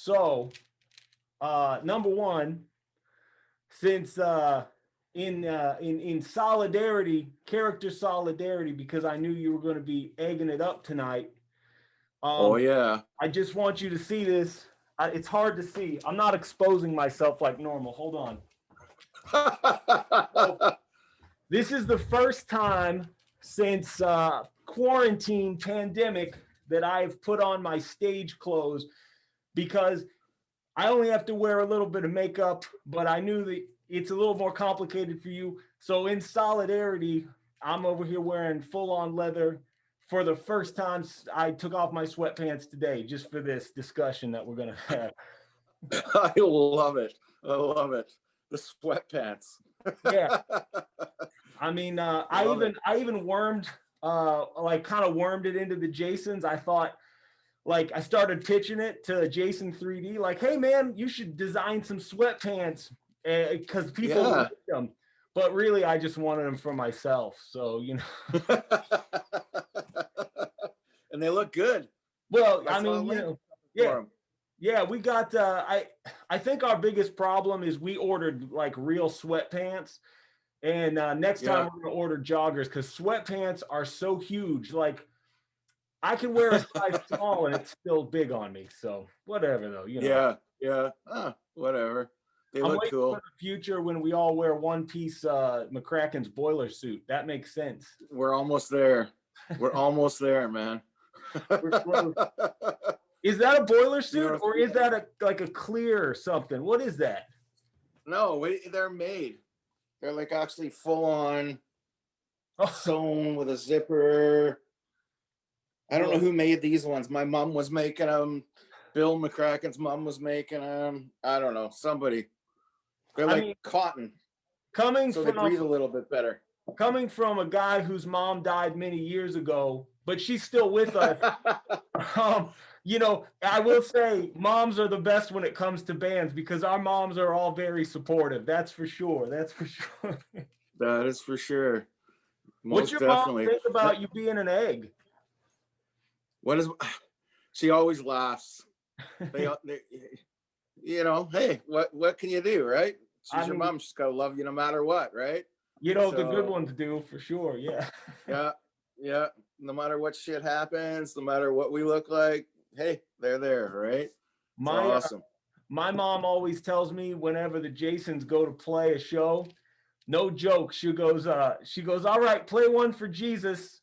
So, number one, since in solidarity, character solidarity, because I knew you were going to be egging it up tonight. Oh yeah. I just want you to see this. It's hard to see. I'm not exposing myself like normal. Hold on. So, this is the first time since quarantine pandemic that I've put on my stage clothes, because I only have to wear a little bit of makeup, but I knew that it's a little more complicated for you. So in solidarity, I'm over here wearing full on leather. For the first time, I took off my sweatpants today just for this discussion that we're going to have. I love it. I love it. The sweatpants. Yeah. I mean, I even wormed, like kind of wormed it into the Jasons. I thought, like, I started pitching it to Jason 3D, like, hey man, you should design some sweatpants because people like them. But really, I just wanted them for myself. So, you know. And they look good. Well, I mean, you know, yeah, we got, I think our biggest problem is we ordered like real sweatpants. And next time we're going to order joggers, because sweatpants are so huge. Like, I can wear a size small and it's still big on me. So whatever, though, you know. Whatever. They I'm look waiting cool. for the future when we all wear one piece McCracken's boiler suit. That makes sense. We're almost there. We're almost there, man. Is that a boiler suit, or is that like a clear or something? What is that? No, they're made. They're like actually full on sewn with a zipper. I don't know who made these ones. My mom was making them. Bill McCracken's mom was making them. I don't know. Somebody. They're like cotton. So they breathe a little bit better. Coming from a guy whose mom died many years ago, but she's still with us. You know, I will say moms are the best when it comes to bands, because our moms are all very supportive. That's for sure. That's for sure. That is for sure. What's your mom think about you being an egg? She always laughs. They, you know, hey, what can you do, right? She's your mom. She's got to love you no matter what, right? You know, the good ones do, for sure. Yeah. Yeah. No matter what shit happens, no matter what we look like, hey, they're there, right? Awesome. My mom always tells me whenever the Jasons go to play a show, no joke, she goes, all right, play one for Jesus.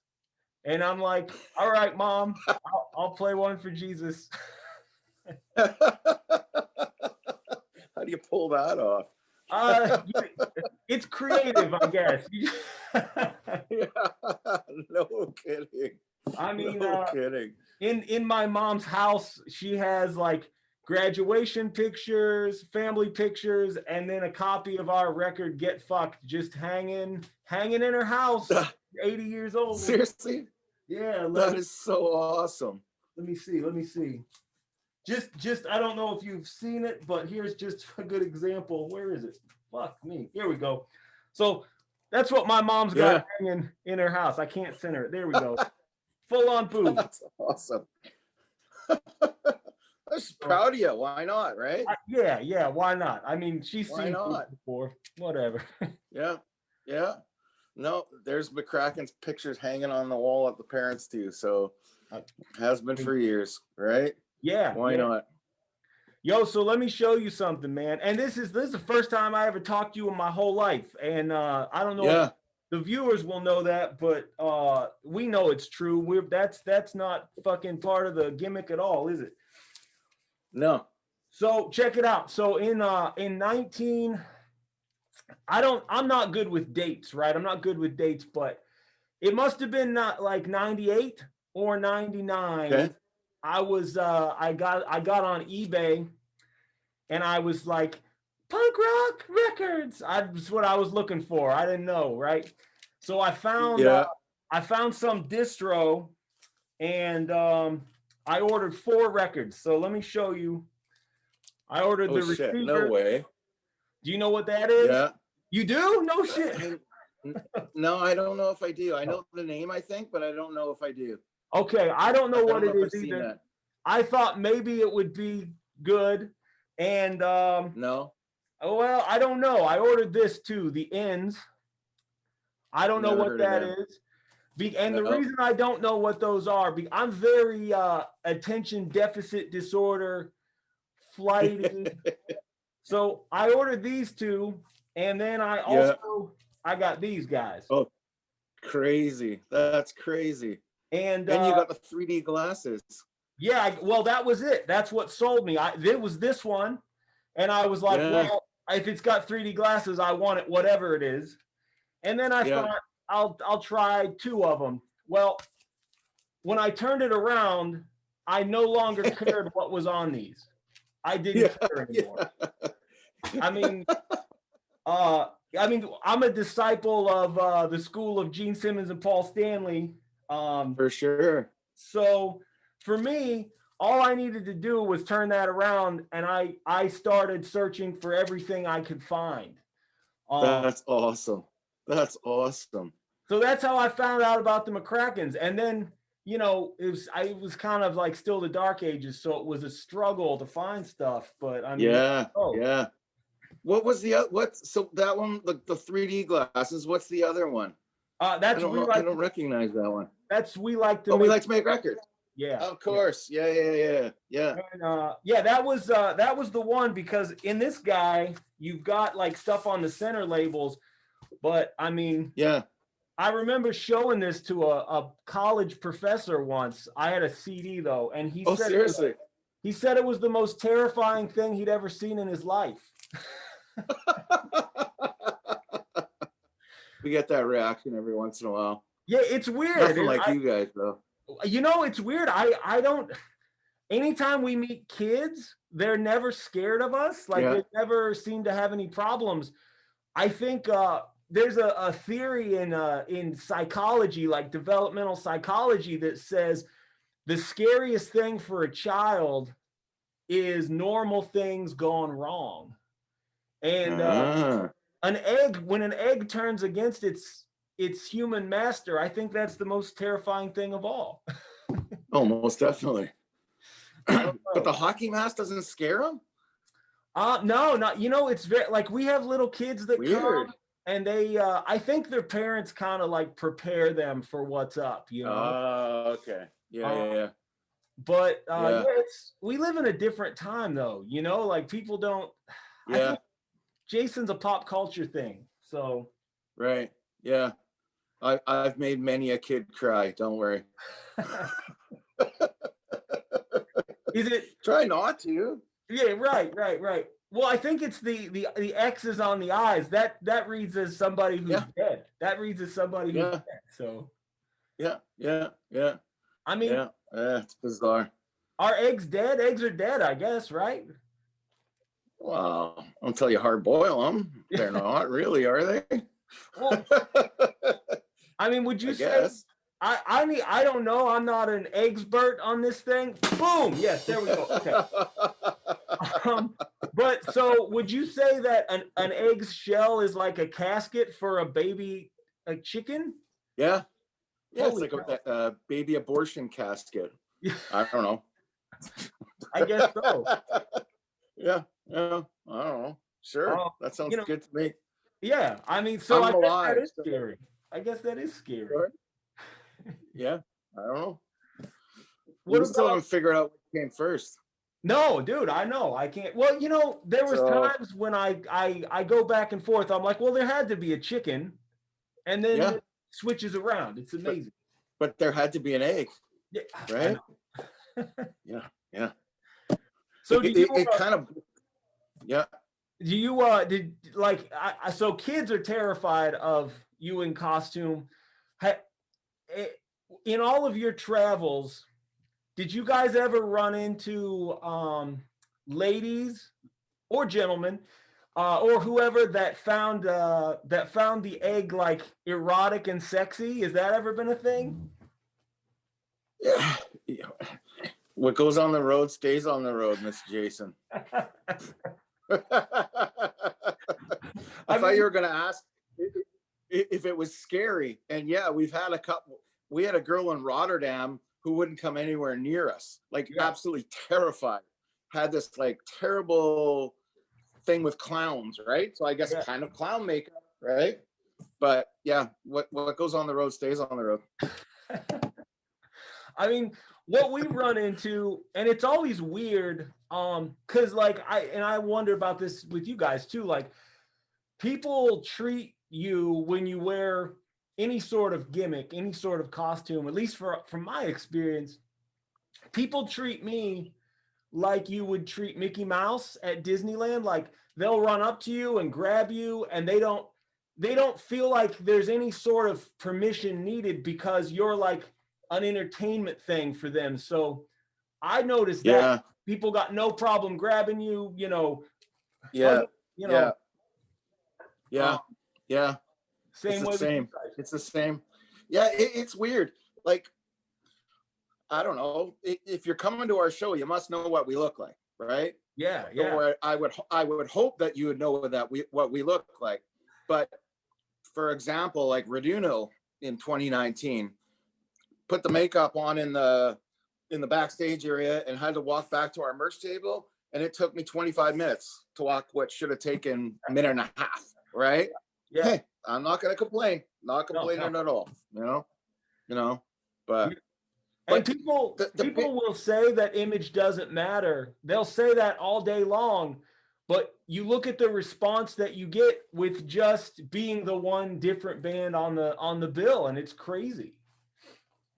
And I'm like, all right, Mom, I'll play one for Jesus. How do you pull that off? It's creative, I guess. No kidding. I mean, no kidding. In my mom's house, she has like graduation pictures, family pictures, and then a copy of our record "Get Fucked" just hanging in her house. 80 years old. Seriously? Yeah, that is so awesome. Let me see. Just I don't know if you've seen it, but here's just a good example. Where is it? Fuck me. Here we go. So that's what my mom's got hanging in her house. I can't center it. There we go. Full on boob. That's awesome. I'm just proud of you. Why not, right? Yeah. Why not? I mean, she's seen it before. Whatever. Yeah. No, there's McCracken's pictures hanging on the wall at the parents too. So has been for years, right? Yeah. Why not? Yo, so let me show you something, man. And this is the first time I ever talked to you in my whole life. And I don't know if the viewers will know that, but we know it's true. That's not fucking part of the gimmick at all, is it? No. So check it out. So in 19, I'm not good with dates, right? I'm not good with dates, but it must have been not like 98 or 99. Okay. I got on eBay and I was like, punk rock records. That's what I was looking for. I didn't know, right? So I found some distro, and I ordered 4 records. So let me show you. I ordered the receiver. No way. Do you know what that is? Yeah. You do? No shit. No, I don't know if I do. I know the name, I think, but I don't know if I do. Okay, I don't know what it is either. I thought maybe it would be good. And No, well, I don't know. I ordered this too, the ends. I don't know never what heard of that them. is. And the No. reason I don't know what those are, I'm very attention deficit disorder, flighty. So I ordered these two, and then Yeah. I got these guys. Oh, crazy. That's crazy. And And you got the 3D glasses. yeah, well, that was it. That's what sold me. It was this one, and I was like, Yeah. well, if it's got 3D glasses, I want it, whatever it is. And then I thought I'll try two of them. Well, when I turned it around, I no longer cared what was on these. I didn't care anymore. I mean, I'm a disciple of the school of Gene Simmons and Paul Stanley. For sure. So for me, all I needed to do was turn that around, and I started searching for everything I could find. That's awesome. That's awesome. So that's how I found out about the McCrackens. And then, you know, it was kind of like still the dark ages, so it was a struggle to find stuff. But I mean, yeah. What was the so that one, the 3D glasses? What's the other one? That's I don't recognize that one. That's We Like to. We Like to Make Records. Yeah, of course. Yeah. And, yeah, that was the one, because in this guy you've got like stuff on the center labels, but I mean, yeah. I remember showing this to a college professor once. I had a CD though, and he said, seriously? He said it was the most terrifying thing he'd ever seen in his life. We get that reaction every once in a while. Yeah, it's weird. Nothing like you guys though. You know, it's weird. I don't. Anytime we meet kids, they're never scared of us. Like they never seem to have any problems. I think there's a theory in psychology, like developmental psychology, that says the scariest thing for a child is normal things gone wrong. And when an egg turns against its human master, I think that's the most terrifying thing of all. Oh, most definitely. But the hockey mask doesn't scare them? No, not, you know, it's very, like, we have little kids that Weird. come, and they I think their parents kind of like prepare them for what's up, you know. Okay. Yeah. But we live in a different time though, you know, like people don't. I think Jason's a pop culture thing, so. Right. Yeah. I've made many a kid cry, don't worry. Is it? Try not to. Yeah, right. Well, I think it's the X's on the eyes. That reads as somebody who's dead. That reads as somebody who's dead. So. Yeah. I mean, it's bizarre. Are eggs dead? Eggs are dead, I guess, right? Well, until you hard boil them, they're not really, are they? Well, I mean, would you say? Guess. I don't know. I'm not an expert on this thing. Boom. Yes, there we go. Okay. But so would you say that an egg's shell is like a casket for a baby, a chicken? Yeah. Yeah, Holy it's like a baby abortion casket. I don't know. I guess so. Yeah. I don't know. Sure. That sounds good to me. Yeah. I mean, so I guess alive, that is scary. I guess that is scary. Sure. Yeah. I don't know. We still haven't figured out what came first. No, dude, I know. I can't. Well, you know, there was times when I go back and forth. I'm like, well, there had to be a chicken, and then it switches around. It's amazing. But there had to be an egg. Yeah. Right? Yeah. So it kind of Do you did like so kids are terrified of you in costume. In all of your travels, did you guys ever run into ladies or gentlemen or whoever that found the egg like erotic and sexy? Has that ever been a thing? Yeah. What goes on the road stays on the road, Mr. Jason. I thought you were going to ask if it was scary. And yeah, we've had a couple. We had a girl in Rotterdam who wouldn't come anywhere near us, like absolutely terrified. had this like terrible thing with clowns, right? So I guess kind of clown makeup, right? But yeah, what goes on the road stays on the road. I mean, what we run into, and it's always weird, because like I wonder about this with you guys too. Like, people treat you when you wear any sort of gimmick, any sort of costume, at least from my experience, people treat me like you would treat Mickey Mouse at Disneyland. Like, they'll run up to you and grab you, and they don't feel like there's any sort of permission needed because you're like an entertainment thing for them. So I noticed that people got no problem grabbing you, you know. Yeah. You know. Yeah. Same way. It's the same. Yeah, it's weird. Like, I don't know. If you're coming to our show, you must know what we look like, right? Yeah. Or I would hope that you would know what we look like. But for example, like Raduno in 2019 put the makeup on in the backstage area and had to walk back to our merch table, and it took me 25 minutes to walk what should have taken a minute and a half, right? Yeah. Hey, I'm not going to complain. Not complaining at all, you know, but and people will say that image doesn't matter. They'll say that all day long, but you look at the response that you get with just being the one different band on the bill, and it's crazy.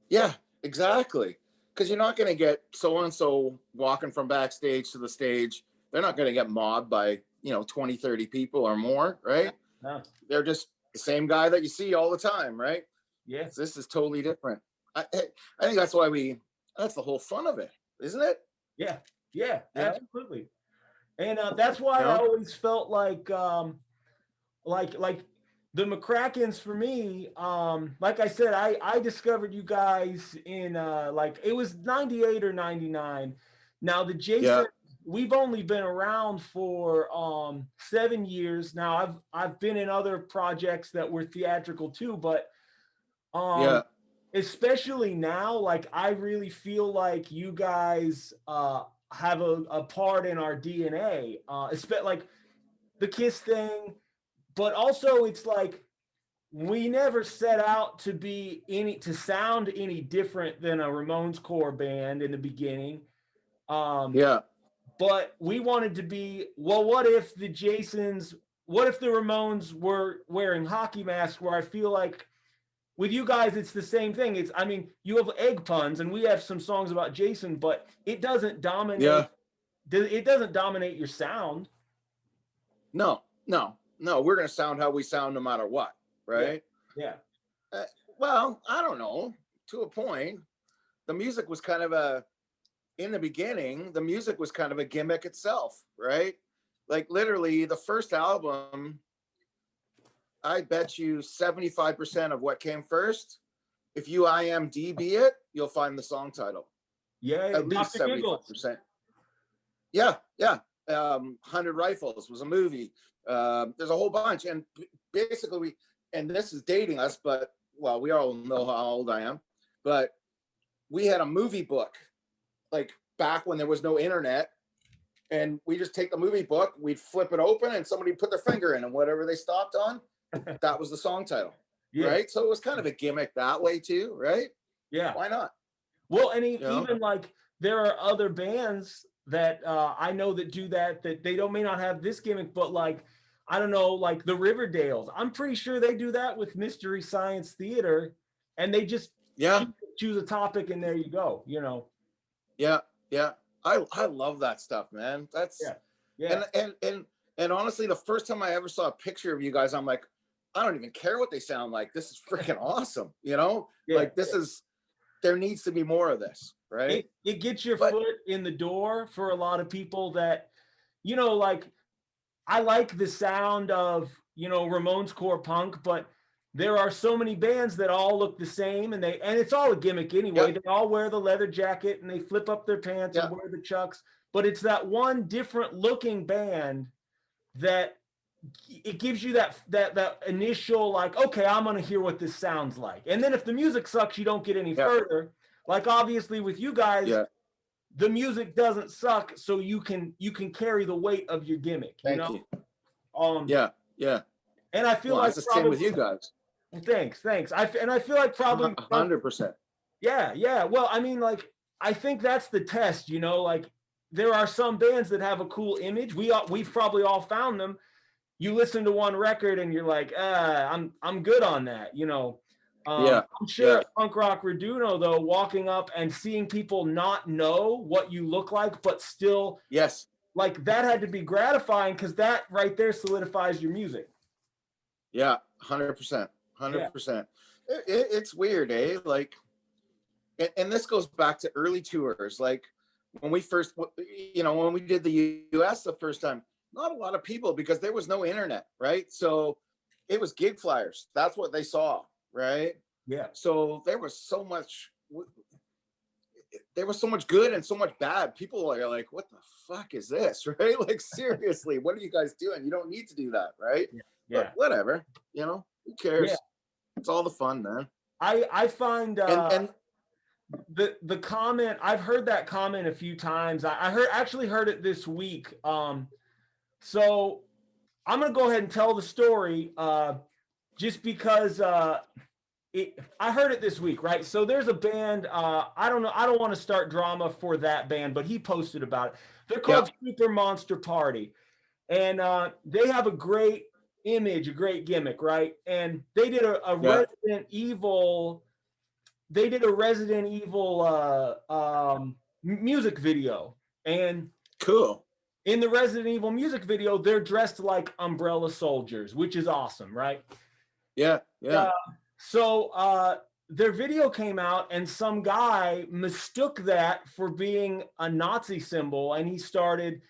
Yeah, exactly. Because you're not going to get so-and-so walking from backstage to the stage. They're not going to get mobbed by, 20, 30 people or more, right? No. They're just the same guy that you see all the time, right? Yeah. So this is totally different. I think that's why that's the whole fun of it, isn't it? Yeah, absolutely. And that's why I always felt like the McCrackens for me, like I said, I discovered you guys in it was 98 or 99. Now the Jason, we've only been around for 7 years. Now I've been in other projects that were theatrical too, but especially now, like, I really feel like you guys have a part in our DNA, especially like the Kiss thing, but also it's like we never set out to sound any different than a Ramones core band in the beginning. But we wanted to be, well, what if the Ramones were wearing hockey masks, where I feel like with you guys, it's the same thing. You have egg puns, and we have some songs about Jason, but it doesn't dominate. Yeah. It doesn't dominate your sound. No. We're going to sound how we sound no matter what, right? Yeah. Well, I don't know. To a point, the music was kind of in the beginning, the music was kind of a gimmick itself, right? Like, literally, the first album, I bet you 75% of what came first, if you IMDb it, you'll find the song title. Yeah, at least 75%. Yeah. 100 Rifles was a movie. There's a whole bunch, and basically and this is dating us, but well, we all know how old I am, but we had a movie book, like back when there was no internet, and we just take the movie book, we'd flip it open, and somebody put their finger in, and whatever they stopped on, that was the song title. Right? So it was kind of a gimmick that way too, right? Yeah. Why not? Well, and even like there are other bands that I know that do that they may not have this gimmick, but like, I don't know, like the Riverdales. I'm pretty sure they do that with Mystery Science Theater, and they just choose a topic, and there you go, Yeah. I love that stuff, man. That's and honestly, the first time I ever saw a picture of you guys, I'm like, I don't even care what they sound like. This is freaking awesome, like this is, there needs to be more of this, right? It gets your foot in the door for a lot of people that, like, I like the sound of, Ramones core punk, but there are so many bands that all look the same, and it's all a gimmick anyway. They all wear the leather jacket and they flip up their pants and wear the chucks, but it's that one different looking band that it gives you that initial, like, okay, I'm going to hear what this sounds like. And then if the music sucks, you don't get any further. Like, obviously with you guys, the music doesn't suck, so you can carry the weight of your gimmick. Thank know? you. Yeah. And I feel well, like that's the same with you guys. Thanks. I feel like probably 100%. Yeah. Well, I mean, like, I think that's the test, like there are some bands that have a cool image. We've probably all found them. You listen to one record and you're like, I'm good on that, Yeah. I'm sure Punk Rock Reduno, though, walking up and seeing people not know what you look like, but still, yes, like that had to be gratifying because that right there solidifies your music. Yeah, 100%. 100%. It's weird, eh? Like, and this goes back to early tours. Like when we first, when we did the US the first time, not a lot of people because there was no internet, right? So it was gig flyers. That's what they saw, right? Yeah. So there was so much good and so much bad. People are like, what the fuck is this, right? Like, seriously, what are you guys doing? You don't need to do that, right? Yeah. But whatever, who cares? Yeah. It's all the fun, man. I find and the comment, I've heard that comment a few times. I actually heard it this week. So I'm gonna go ahead and tell the story just because I heard it this week, right? So there's a band, I don't know, I don't want to start drama for that band, but he posted about it. They're called Super Monster Party. And they have a great image, a great gimmick, right? And they did a Resident Evil, music video. And cool. In the Resident Evil music video, they're dressed like Umbrella Soldiers, which is awesome, right? Yeah. So their video came out and some guy mistook that for being a Nazi symbol, and he started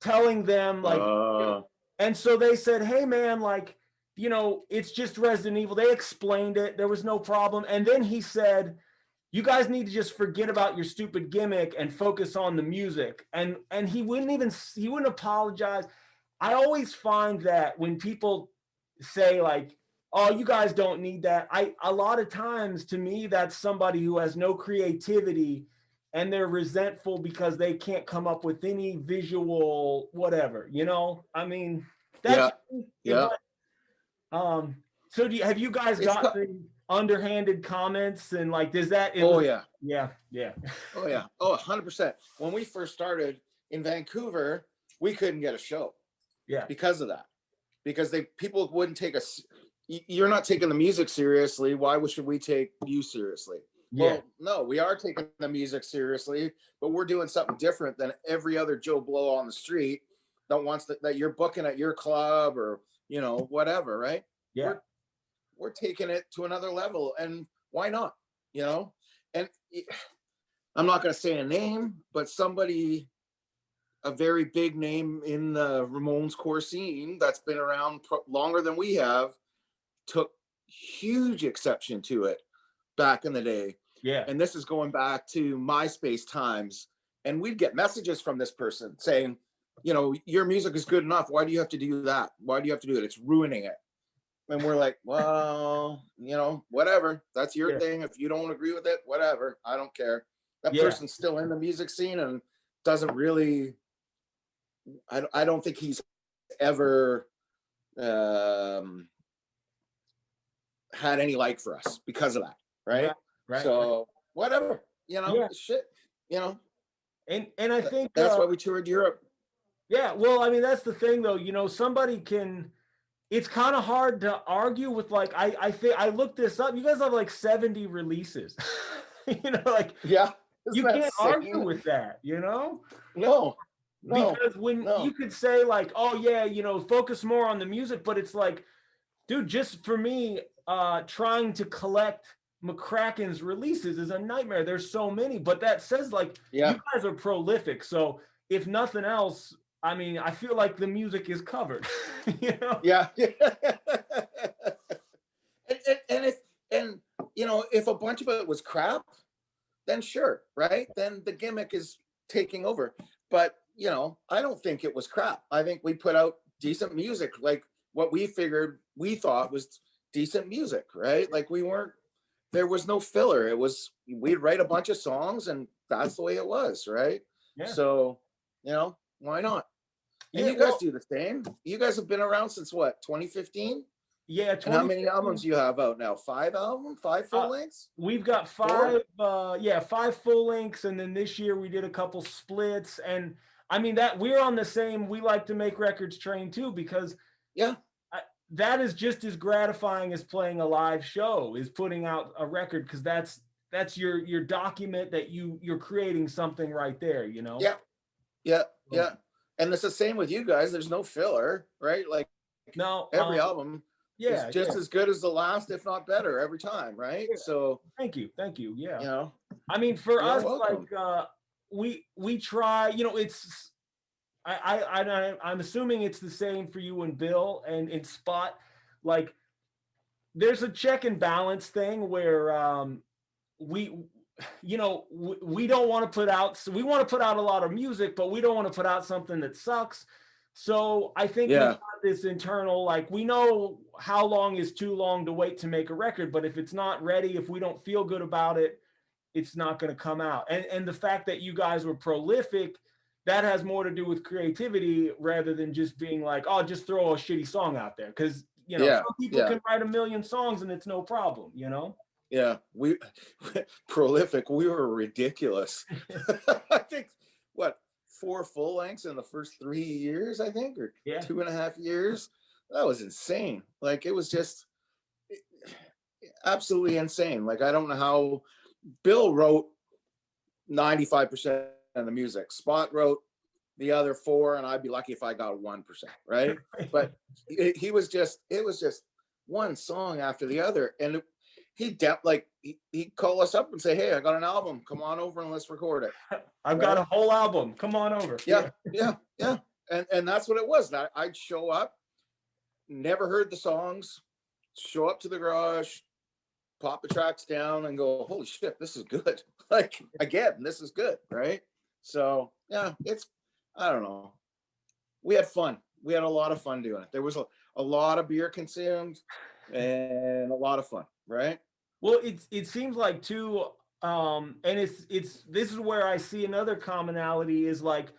telling them like, and so they said, hey man, like, it's just Resident Evil. They explained it. There was no problem. And then he said, you guys need to just forget about your stupid gimmick and focus on the music. And he wouldn't apologize. I always find that when people say like, oh, you guys don't need that. A lot of times to me, that's somebody who has no creativity and they're resentful because they can't come up with any visual whatever, I mean, that's so have you guys gotten underhanded comments and like, does that? Yeah. Oh yeah. Oh, 100%. When we first started in Vancouver, we couldn't get a show. Yeah. Because of that. Because people wouldn't take us. You're not taking the music seriously. Why should we take you seriously? Yeah. Well, no, we are taking the music seriously, but we're doing something different than every other Joe Blow on the street that wants that you're booking at your club or, whatever, right? Yeah. We're taking it to another level, and why not? And I'm not going to say a name, but somebody, a very big name in the Ramones core scene that's been around longer than we have, took huge exception to it back in the day. Yeah. And this is going back to MySpace times. And we'd get messages from this person saying, your music is good enough. Why do you have to do that? Why do you have to do it? It's ruining it. And we're like, well, whatever. That's your thing. If you don't agree with it, whatever. I don't care. That person's still in the music scene and doesn't really, I don't think he's ever had any like for us because of that. Right. So whatever, shit, And I think that's why we toured Europe. Yeah. Well, I mean, that's the thing though, somebody can, it's kind of hard to argue with, like, I think I looked this up. You guys have like 70 releases, like, you can't argue with that, No. Because when you could say like, oh yeah, focus more on the music, but it's like, dude, just for me, trying to collect Mccracken's releases is a nightmare. There's so many, but that says like, you guys are prolific. So if nothing else, I mean, I feel like the music is covered, Yeah. and if a bunch of it was crap, then sure, right? Then the gimmick is taking over. But I don't think it was crap. I think we put out decent music, like what we thought was decent music, right? Like there was no filler. We'd write a bunch of songs and that's the way it was, right? Yeah. So, you know, why not? And Yeah, you guys do the same. You guys have been around since what, 2015? yeah. And how many albums you have out now? 5 albums? 5 full lengths? We've got 5, 5 full lengths, and then this year we did a couple splits. And I mean that we're on the same. We like to make records train too, because Yeah. that is just as gratifying as playing a live show, is putting out a record, because that's your document that you're creating something right there, you know. Yeah. And it's the same with you guys. There's no filler, right? Like, no, every album is yeah, just as good as the last, if not better, every time, right? Yeah. So thank you, yeah. you know, I mean, for you're us, welcome. like we try, you know, it's I'm assuming it's the same for you and Bill and in Spot. Like, there's a check and balance thing where we you know, we don't want to put out, so we want to put out a lot of music, but we don't want to put out something that sucks. So I think we've got this internal, like, we know how long is too long to wait to make a record, but if it's not ready, if we don't feel good about it, it's not going to come out. And the fact that you guys were prolific, that has more to do with creativity rather than just being like, oh, just throw a shitty song out there. Because, you know, some people can write a million songs and it's no problem, you know? Yeah, we prolific. We were ridiculous. I think what, 4 full lengths in the first 3 years, I think, or 2.5 years. That was insane. Like, it was just absolutely insane. Like, I don't know how. Bill wrote 95% of the music. Spot wrote the other 4, and I'd be lucky if I got 1%, right? But it was just one song after the other, and he'd call us up and say, hey, I got an album, come on over and let's record it. I've got a whole album, come on over. Yeah. And that's what it was. I'd show up, never heard the songs, show up to the garage, pop the tracks down and go, holy shit, this is good. Like, again, this is good, right? So yeah, I don't know, we had fun. We had a lot of fun doing it. There was a lot of beer consumed and a lot of fun, right? Well, it seems like too, and it's this is where I see another commonality is, like,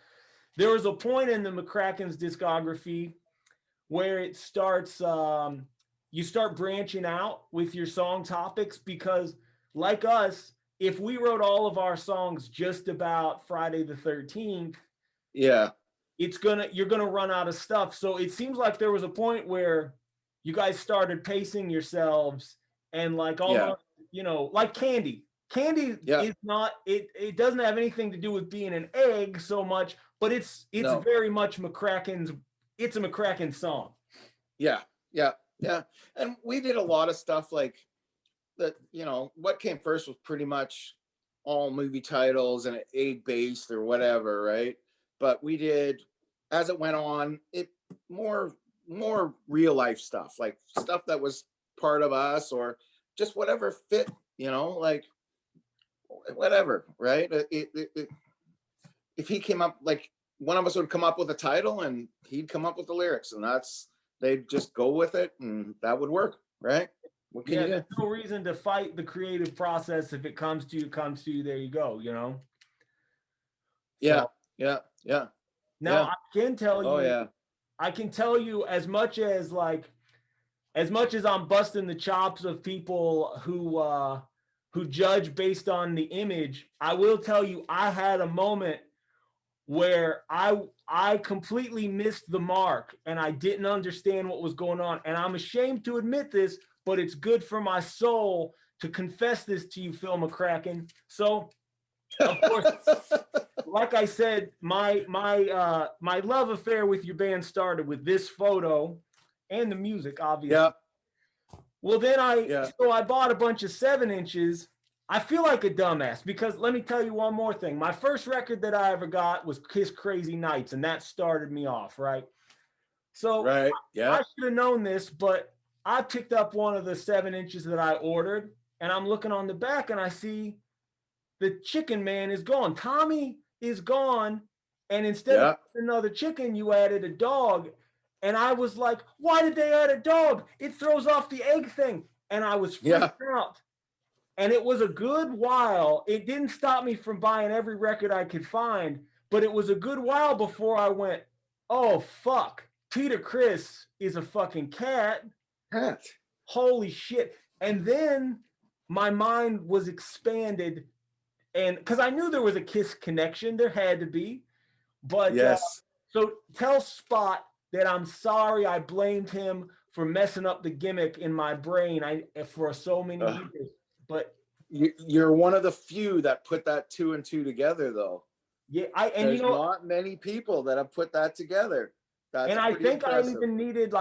there was a point in the McCracken's discography where it starts, you start branching out with your song topics, because, like us, if we wrote all of our songs just about Friday the 13th, you're gonna run out of stuff. So it seems like there was a point where you guys started pacing yourselves, and like almost, you know, like Candy is not, it doesn't have anything to do with being an egg so much, but it's very much McCracken's. It's a McCracken song. Yeah. And we did a lot of stuff like that. You know, what came first was pretty much all movie titles and egg based or whatever, right? But we did, as it went on, it more real life stuff, like stuff that was part of us or just whatever fit, you know, like whatever, right? If he came up, like, one of us would come up with a title and he'd come up with the lyrics, and they'd just go with it, and that would work, right? What can you do? There's no reason to fight the creative process. If it comes to you, there you go, you know? Yeah. Now, I can tell you, I can tell you, as much as I'm busting the chops of people who judge based on the image, I will tell you, I had a moment where I completely missed the mark and I didn't understand what was going on. And I'm ashamed to admit this, but it's good for my soul to confess this to you, Phil McRackin. So, of course, like I said, my love affair with your band started with this photo and the music, obviously. Yeah. Well, then I bought a bunch of 7-inches. I feel like a dumbass, because let me tell you one more thing. My first record that I ever got was Kiss Crazy Nights, and that started me off, right? So I should have known this, but I picked up one of the 7-inches that I ordered, and I'm looking on the back, and I see the chicken man is gone. Tommy is gone, and instead of another chicken, you added a dog. And I was like, why did they add a dog? It throws off the egg thing. And I was freaked out. And it was a good while. It didn't stop me from buying every record I could find, but it was a good while before I went, oh, fuck. Peter Criss is a fucking cat. Cat. Holy shit. And then my mind was expanded. And because I knew there was a Kiss connection, there had to be. But Yes. So tell Spot that I'm sorry I blamed him for messing up the gimmick in my brain for so many years. But you're one of the few that put that 2 and 2 together, though. Yeah, There's not many people that have put that together. That's and I think impressive. I even needed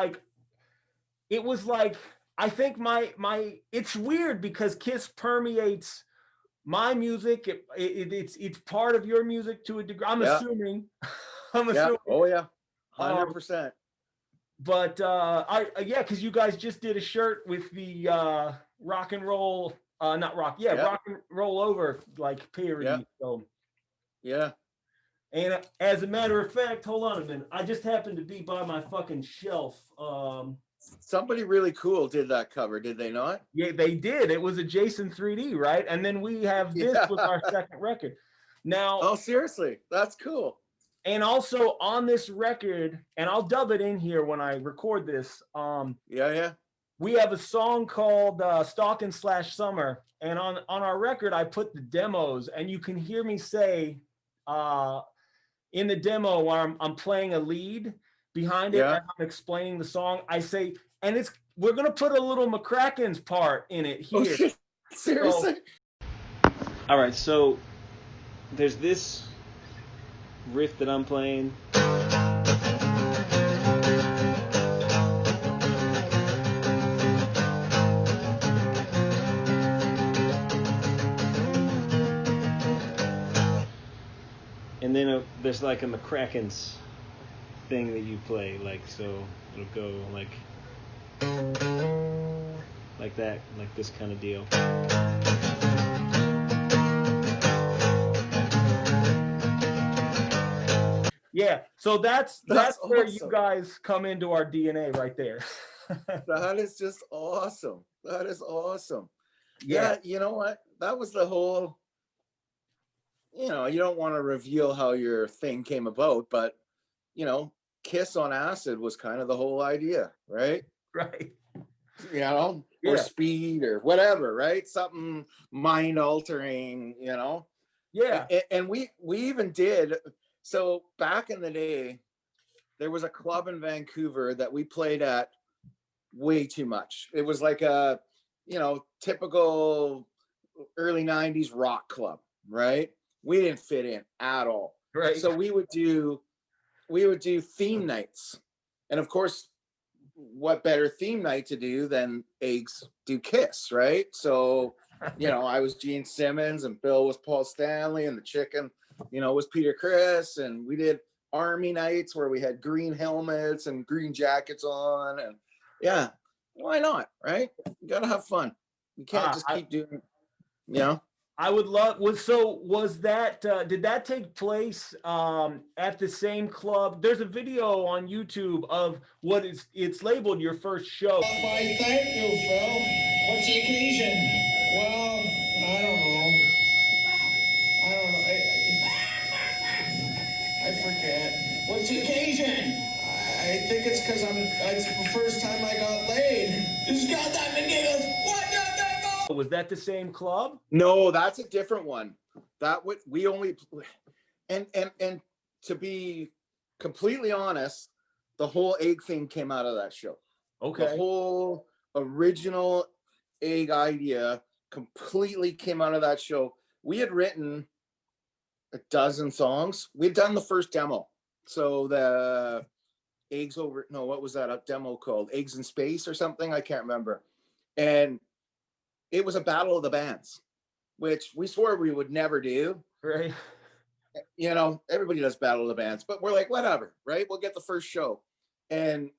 it was like I think my it's weird because Kiss permeates my music. It's part of your music to a degree. I'm assuming. I'm assuming. Oh yeah, 100%. But because you guys just did a shirt with the rock and roll, not rock, rock and roll over parody. Yeah. So yeah. And as a matter of fact, hold on a minute. I just happened to be by my fucking shelf. Somebody really cool did that cover, did they not? Yeah, they did. It was a Jason 3D, right? And then we have this with our second record. Now, oh, seriously, that's cool. And also on this record, and I'll dub it in here when I record this. We have a song called Stalkin' / Summer. And on our record, I put the demos, and you can hear me say in the demo where I'm playing a lead behind it, and I'm explaining the song. I say, and we're gonna put a little Mccracken's part in it here. Oh, shit. Seriously? All right, so there's this riff that I'm playing. And then there's like a Mccracken's thing that you play, so it'll go like that, like this kind of deal. Yeah, so that's awesome. Where you guys come into our DNA right there. That is just awesome. That is awesome. Yeah, you know what? That was the whole, you don't want to reveal how your thing came about, but, Kiss on Acid was kind of the whole idea, right? Right. Or Speed or whatever, right? Something mind altering, Yeah. And we even did. So back in the day, there was a club in Vancouver that we played at way too much. It was like a, typical early 90s rock club, right? We didn't fit in at all. Right. So we would do theme nights. And of course, what better theme night to do than Eggs do Kiss, right? So, I was Gene Simmons and Bill was Paul Stanley and the chicken, was Peter Criss, and we did army nights where we had green helmets and green jackets on, and why not, right? You gotta have fun. You can't just keep doing, I would love. Was that? Did that take place at the same club? There's a video on YouTube of what it's labeled your first show. Why, thank you, Phil. What's the occasion? Well, I don't know. I forget. What's the occasion? I think it's because it's the first time I got laid. Just got that and giggles. What the devil? Was that the same club? No, that's a different one. We only, and to be completely honest, the whole Egg thing came out of that show. Okay. The whole original Egg idea completely came out of that show. We had written a dozen songs. We'd done the first demo. So the what was that demo called? Eggs in Space or something? I can't remember. And it was a battle of the bands, which we swore we would never do. Right. Everybody does battle of the bands, but we're like, whatever, right? We'll get the first show. And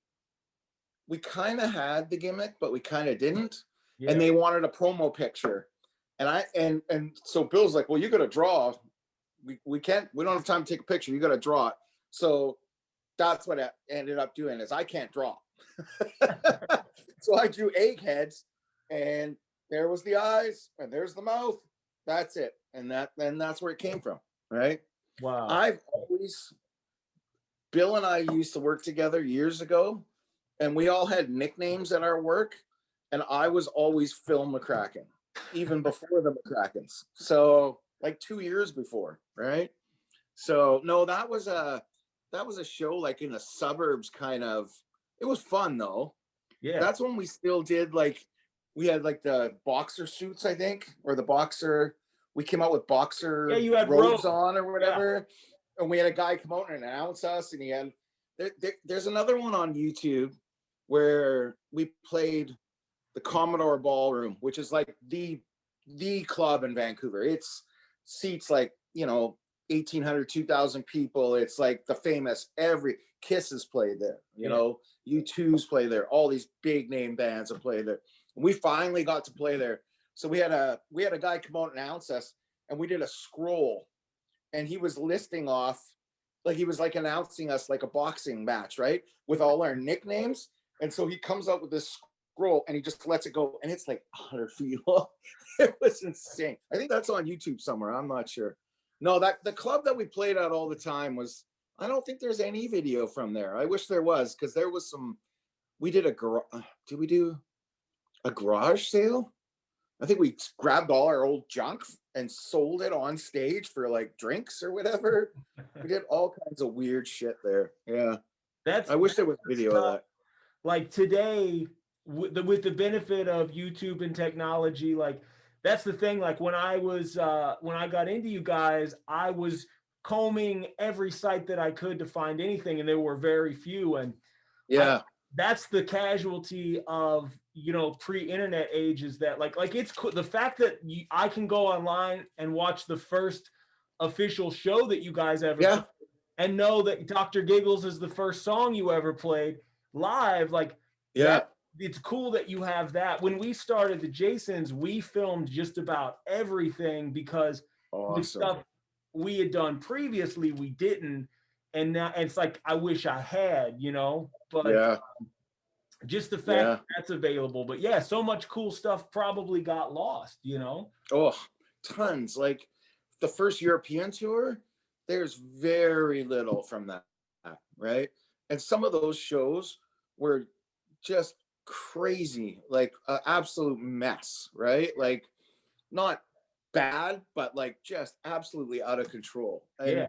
we kind of had the gimmick, but we kind of didn't. Yeah. And they wanted a promo picture. And so Bill's like, well, you got to draw. We don't have time to take a picture. You got to draw it. So that's what I ended up doing is I can't draw. So I drew egg heads and there was the eyes, and there's the mouth. That's it. And that's where it came from, right? Wow. Bill and I used to work together years ago, and we all had nicknames at our work, and I was always Phil McRackin, even before the McCrackens. So like 2 years before, right? So no, that was a show like in the suburbs, kind of. It was fun though. Yeah. That's when we still did like, we had like the boxer suits, I think, or the boxer. We came out with boxer you had robes on or whatever. Yeah. And we had a guy come out and announce us, and he had, there's another one on YouTube where we played the Commodore Ballroom, which is like the club in Vancouver. It's seats like, 1,800, 2,000 people. It's like the famous, every Kisses played there, U2's play there. All these big name bands have played there. And we finally got to play there. So we had a guy come out and announce us, and we did a scroll, and he was listing off, like he was like announcing us like a boxing match, right? With all our nicknames. And so he comes out with this scroll and he just lets it go, and it's like 100 feet long. It was insane. I think that's on YouTube somewhere. I'm not sure. No, that the club that we played at all the time was, I don't think there's any video from there. I wish there was, because there was some, we did did we do a garage sale? I think we grabbed all our old junk and sold it on stage for like drinks or whatever. We did all kinds of weird shit there. Yeah. I wish there was video of that. Like today, with the benefit of YouTube and technology, like that's the thing. Like when I got into you guys, I was combing every site that I could to find anything, and there were very few. And yeah, that's the casualty of, pre-internet age, is that like it's cool. The fact that I can go online and watch the first official show that you guys ever played, and know that Dr. Giggles is the first song you ever played live. Like, it's cool that you have that. When we started the Jasons, we filmed just about everything, because the stuff we had done previously, we didn't. And now it's like, I wish I had, but just the fact that that's available. But yeah, so much cool stuff probably got lost, Oh, tons. Like the first European tour, there's very little from that, right? And some of those shows were just crazy, like an absolute mess, right? Like not bad, but like just absolutely out of control. And,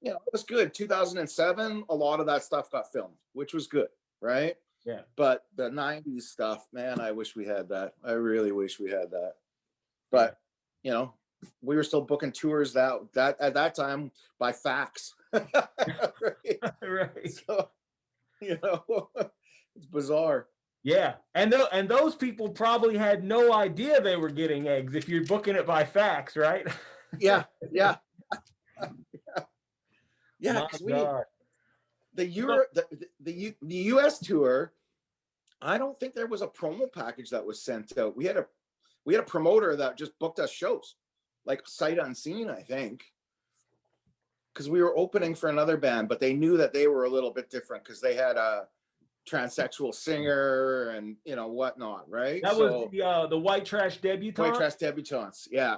it was good. 2007, a lot of that stuff got filmed, which was good, right? Yeah. But the 90s stuff, man, I wish we had that. I really wish we had that. But, we were still booking tours that at that time by fax. Right. Right. So, it's bizarre. Yeah. And those people probably had no idea they were getting eggs if you're booking it by fax, right? Yeah. Yeah, because the US tour, I don't think there was a promo package that was sent out. We had a promoter that just booked us shows, like sight unseen, I think, because we were opening for another band, but they knew that they were a little bit different because they had a transsexual singer and whatnot, right? That was the White Trash Debutantes. White Trash Debutantes, yeah.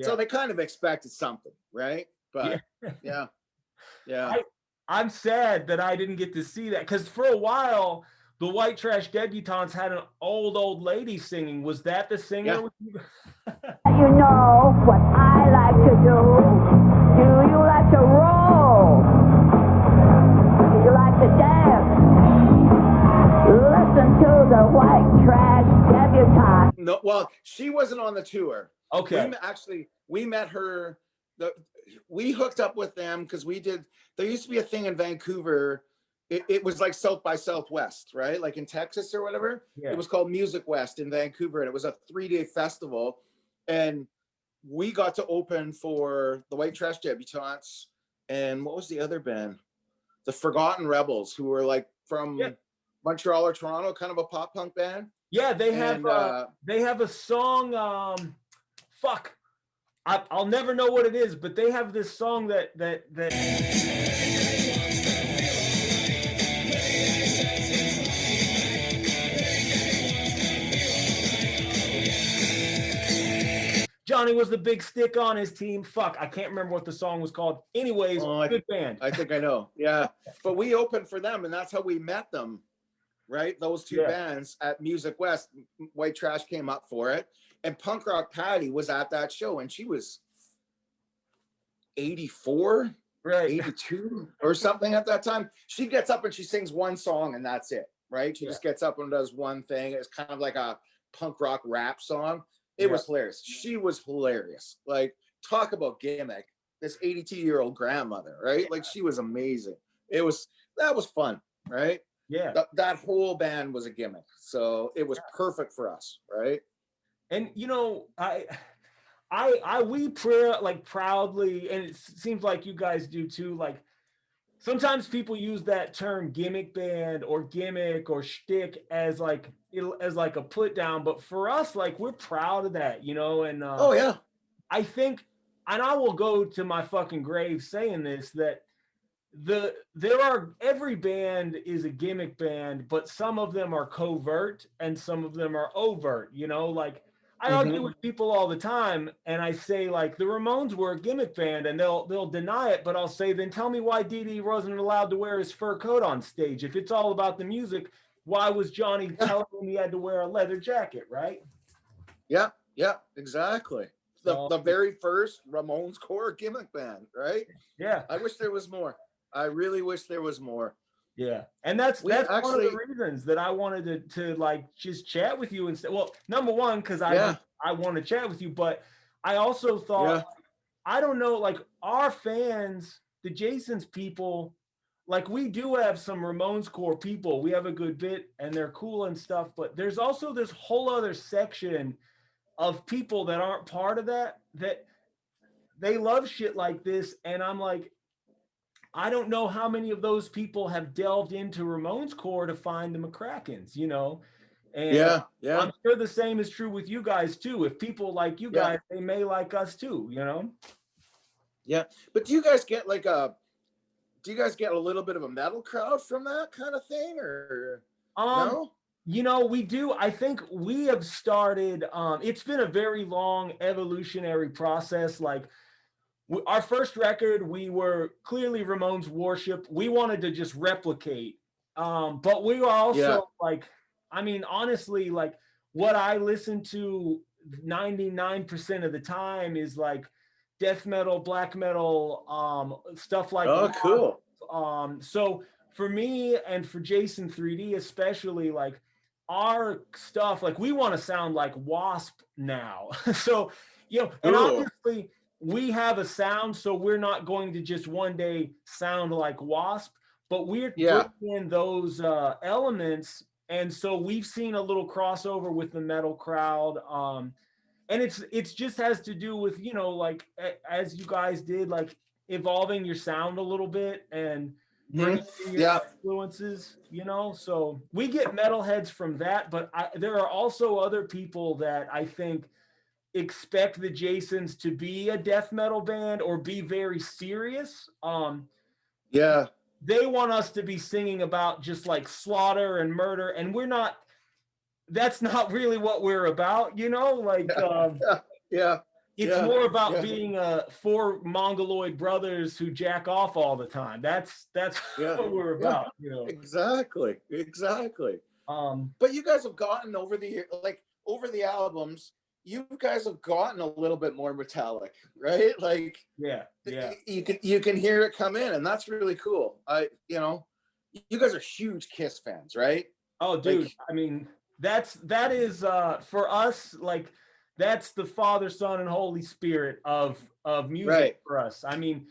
So they kind of expected something, right? But yeah. I'm sad that I didn't get to see that, because for a while the White Trash Debutantes had an old lady singing. Was that the singer? Yeah. With you? You know what I like to do? Do you like to roll? Do you like to dance? Listen to the White Trash Debutante. No, well, she wasn't on the tour. Okay. We met her. We hooked up with them because there used to be a thing in Vancouver. It was like South by Southwest, right? Like in Texas or whatever. Yeah. It was called Music West in Vancouver, and it was a 3-day festival. And we got to open for the White Trash Debutantes. And what was the other band? The Forgotten Rebels, who were like from Montreal or Toronto, kind of a pop punk band. Yeah, they have a song. I'll never know what it is, but they have this song that Johnny was the big stick on his team. Fuck, I can't remember what the song was called. Anyways, good band. I think I know. Yeah. But we opened for them, and that's how we met them, right? Those two bands at Music West. White Trash came up for it. And Punk Rock Patty was at that show, and she was 84, right, 82 or something at that time. She gets up and she sings one song, and that's it, right? She just gets up and does one thing. It's kind of like a punk rock rap song. It was hilarious. She was hilarious. Like, talk about gimmick. This 82-year-old grandmother, right? Like, she was amazing. That was fun, right? Yeah. That whole band was a gimmick. So it was perfect for us, right? And you know, we proudly, and it seems like you guys do too. Like, sometimes people use that term gimmick band or gimmick or shtick as like a put down, but for us, like, we're proud of that, you know. And oh yeah, I think, and I will go to my fucking grave saying this, that every band is a gimmick band, but some of them are covert and some of them are overt, you know. Like, I argue with people all the time, and I say, like, the Ramones were a gimmick band, and they'll deny it, but I'll say, then tell me why Dee Dee wasn't allowed to wear his fur coat on stage. If it's all about the music, why was Johnny telling him he had to wear a leather jacket, right? Yeah, exactly. The very first Ramones core gimmick band, right? Yeah. I wish there was more. I really wish there was more. Yeah, and that's one of the reasons that I wanted to like just chat with you instead. Well, number one, because I want to chat with you, but I also thought, I don't know, like, our fans, the Jason's people, like, we do have some Ramones core people. We have a good bit, and they're cool and stuff. But there's also this whole other section of people that aren't part of that they love shit like this, and I'm like, I don't know how many of those people have delved into Ramones core to find the McCrackens, you know? And I'm sure the same is true with you guys too. If people like you guys, they may like us too, you know? Yeah. But do you guys get a little bit of a metal crowd from that kind of thing, or no? You know, we do. I think we have started, it's been a very long evolutionary process. Like, our first record, we were clearly Ramones worship. We wanted to just replicate. But we were also like, I mean, honestly, like, what I listen to 99% of the time is like death metal, black metal, stuff like that. Cool. So for me and for Jason 3D especially, like, our stuff, like, we want to sound like Wasp now. So, you know, and obviously we have a sound, so we're not going to just one day sound like Wasp, but we're bringing in those elements. And so we've seen a little crossover with the metal crowd. And it's just has to do with, you know, like, as you guys did, like, evolving your sound a little bit and bringing in your influences, you know. So we get metalheads from that, but there are also other people that I think expect the Jasons to be a death metal band or be very serious. They want us to be singing about just like slaughter and murder, and we're not. That's not really what we're about, you know. Like, it's more about being four mongoloid brothers who jack off all the time. That's what we're about, you know. Exactly. But you guys have gotten over the albums. You guys have gotten a little bit more metallic, right? Like, you can hear it come in, and that's really cool. You guys are huge Kiss fans, right? Oh, dude, like, I mean, that is for us, like, that's the Father, Son, and Holy Spirit of music for us. I mean,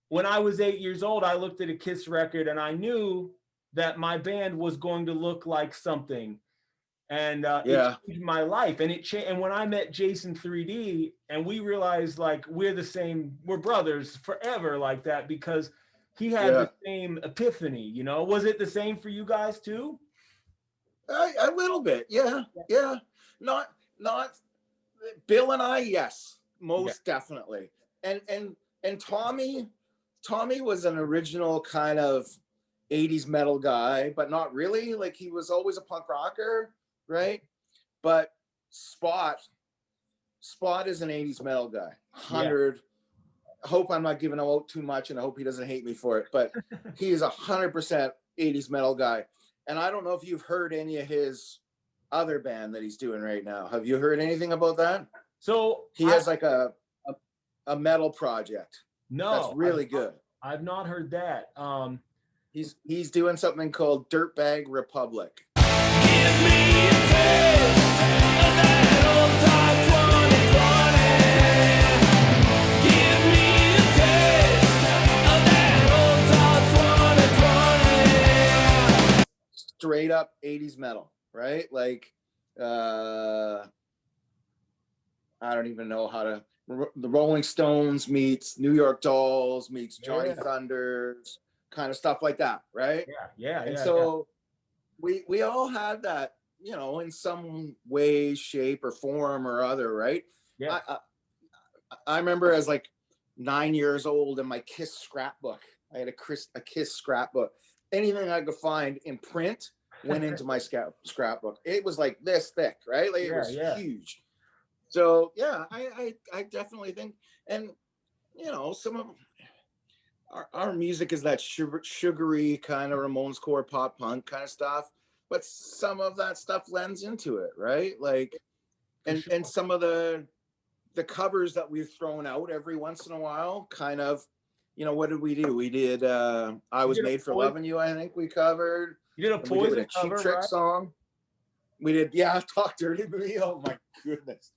when I was 8 years old, I looked at a Kiss record and I knew that my band was going to look like something. And it changed my life. And and when I met Jason 3D, and we realized, like, we're brothers forever, like that, because he had the same epiphany, you know. Was it the same for you guys too? A little bit, yeah. Not Bill and I, yes, most definitely. And Tommy was an original kind of 80s metal guy, but not really. Like, he was always a punk rocker. Right. But Spot Spot is an 80s metal guy. 100. I hope I'm not giving him out too much, and I hope he doesn't hate me for it. But he is 100% 80s metal guy. And I don't know if you've heard any of his other band that he's doing right now. Have you heard anything about that? So he has like a metal project. No, that's really good. I've not heard that. He's doing something called Dirtbag Republic. Give me a taste of that old time 2020. Give me a taste of that old time 2020. Straight up 80s metal, right? Like, I don't even know how to. The Rolling Stones meets New York Dolls meets Johnny Thunders, kind of stuff like that, right? And so we all had that, you know, in some way, shape, or form or other, right? Yeah. I remember as like 9 years old in my Kiss scrapbook. I had a Kiss scrapbook. Anything I could find in print went into my scrapbook. It was like this thick, right? Like it was huge. So yeah, I definitely think, and you know, some of our music is that sugary kind of Ramones core pop punk kind of stuff, but some of that stuff lends into it, right? Like, and some of the covers that we've thrown out every once in a while, kind of, you know, what did we do? We did I Was Made for Loving You, I think we covered. You did a Poison Cheap cover, Trick right? song. We did, Talk Dirty to Me. Oh my goodness.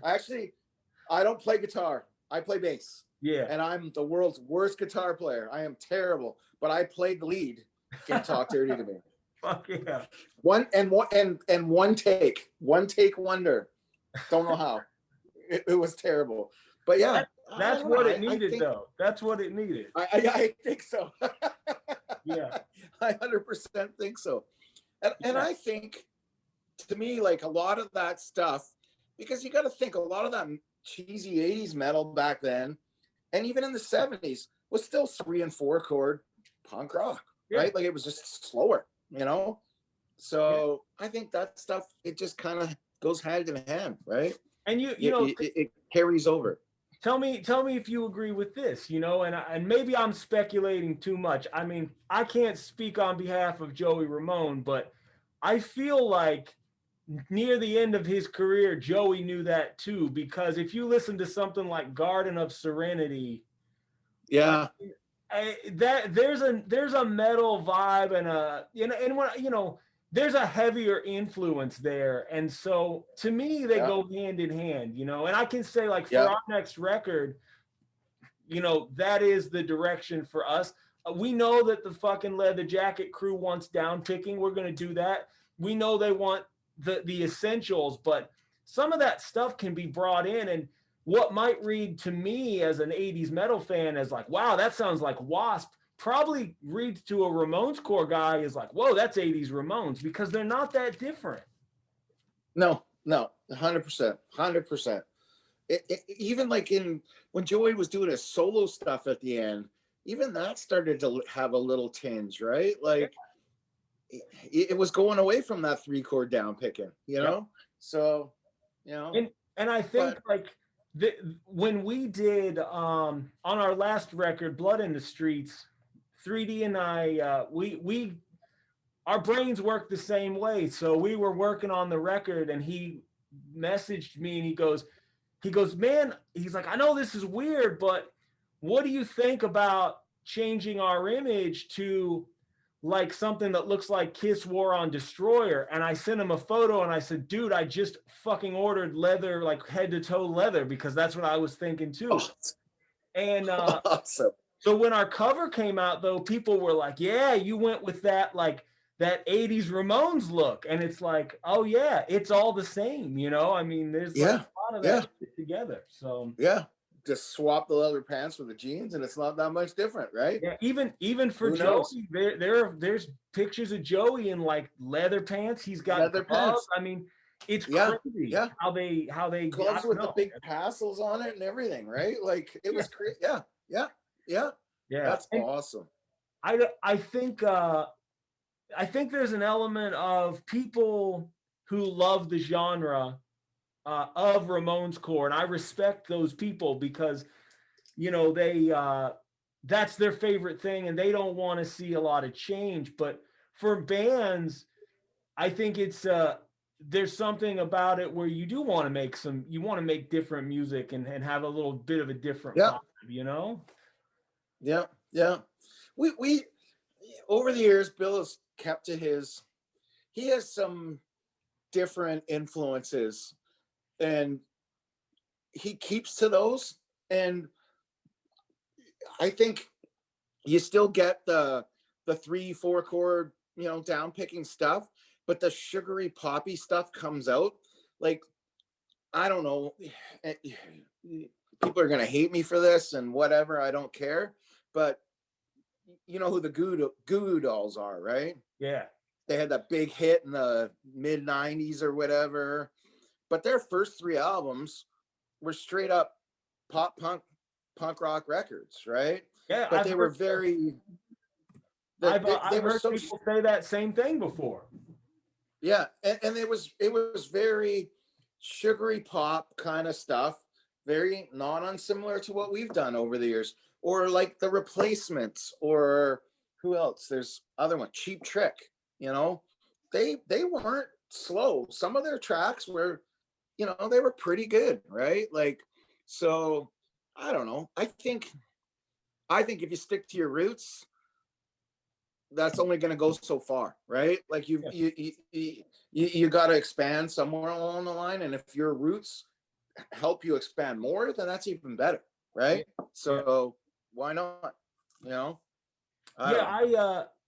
Actually, I don't play guitar. I play bass. Yeah. And I'm the world's worst guitar player. I am terrible, but I played the lead in Talk Dirty to Me. Fuck yeah. One take wonder. Don't know how. It was terrible. But yeah. That's what it needed, though. That's what it needed. I think so. Yeah. I 100% think so. And I think, to me, like a lot of that stuff, because you got to think a lot of that cheesy 80s metal back then, and even in the 70s, was still 3 and 4 chord punk rock, right? Like it was just slower, you know? So I think that stuff, it just kind of goes hand in hand, right? And you know, it carries over. Tell me if you agree with this, you know, and maybe I'm speculating too much. I mean, I can't speak on behalf of Joey Ramone, but I feel like near the end of his career, Joey knew that too, because if you listen to something like Garden of Serenity, there's a metal vibe and there's a heavier influence there, and so to me they go hand in hand, you know. And I can say, like, for our next record, you know, that is the direction for us. We know that the fucking Leather Jacket crew wants down picking. We're going to do that. We know they want the essentials, but some of that stuff can be brought in, and what might read to me as an 80s metal fan as like, wow, that sounds like Wasp, probably reads to a Ramones core guy is like, whoa, that's 80s Ramones, because they're not that different. No, 100%. Even like when Joey was doing his solo stuff at the end, even that started to have a little tinge, right? Like it was going away from that 3 chord down picking, you know? So, you know. And I think when we did on our last record, Blood in the Streets, 3D and I, our brains work the same way. So we were working on the record, and he messaged me, and he goes, man, he's like, I know this is weird, but what do you think about changing our image to like something that looks like Kiss War on Destroyer? And I sent him a photo, and I said, dude, I just fucking ordered leather, like head to toe leather, because that's what I was thinking too. And awesome. So when our cover came out, though, people were like, yeah, you went with that, like that 80s Ramones look. And it's like, oh yeah, it's all the same, you know? I mean, there's like a lot of that shit together. So just swap the leather pants with the jeans, and it's not that much different, right? Yeah, even for Joey, there's pictures of Joey in like leather pants. He's got leather pants. I mean, it's crazy how they gloves with the big tassels on it and everything, right? Like it was crazy. Yeah. That's awesome. I think there's an element of people who love the genre of Ramones core, and I respect those people because, you know, they that's their favorite thing, and they don't want to see a lot of change. But for bands, I think it's there's something about it where you do want to make different music and have a little bit of a different vibe, you know? Yeah, yeah. We over the years, Bill has kept to his. He has some different influences, and he keeps to those. And I think you still get the 3-4 chord, you know, down picking stuff, but the sugary poppy stuff comes out. Like, I don't know, people are gonna hate me for this and whatever, I don't care, but you know who the Goo Goo Dolls are, right? Yeah. They had that big hit in the mid 90s or whatever, but their first 3 albums were straight up pop punk rock records, right? Yeah, but they were very. I've heard so, people say that same thing before. Yeah, and it was very sugary pop kind of stuff, very not unsimilar to what we've done over the years, or like the Replacements, or who else? There's other one, Cheap Trick. You know, they weren't slow. Some of their tracks were, you know, they were pretty good, right? Like, so I don't know. I think if you stick to your roots, that's only going to go so far, right? Like you got to expand somewhere along the line, and if your roots help you expand more, then that's even better, right? So why not? You know?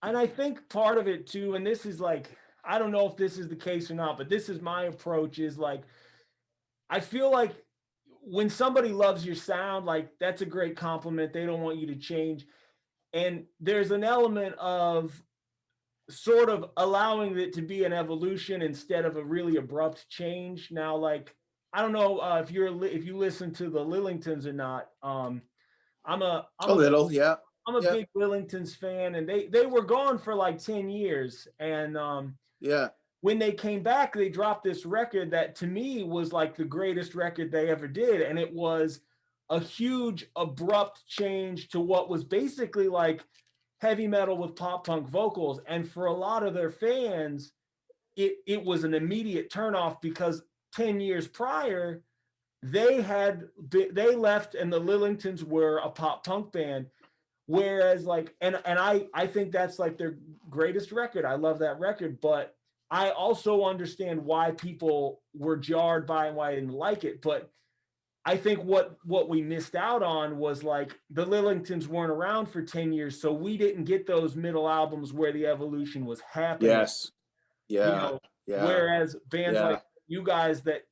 And I think part of it too, and this is like, I don't know if this is the case or not, but this is my approach, is like, I feel like when somebody loves your sound, like that's a great compliment. They don't want you to change. And there's an element of sort of allowing it to be an evolution instead of a really abrupt change. Now, like, I don't know if you listen to the Lillingtons or not. I'm a big Lillingtons fan, and they were gone for like 10 years. And when they came back, they dropped this record that to me was like the greatest record they ever did. And it was a huge abrupt change to what was basically like heavy metal with pop punk vocals. And for a lot of their fans, it was an immediate turnoff, because 10 years prior, they left and the Lillingtons were a pop punk band. Whereas like, and I think that's like their greatest record. I love that record, but I also understand why people were jarred by and why they didn't like it. But I think what we missed out on was like the Lillingtons weren't around for 10 years. So we didn't get those middle albums where the evolution was happening. Yes. Yeah. You know, whereas bands like you guys that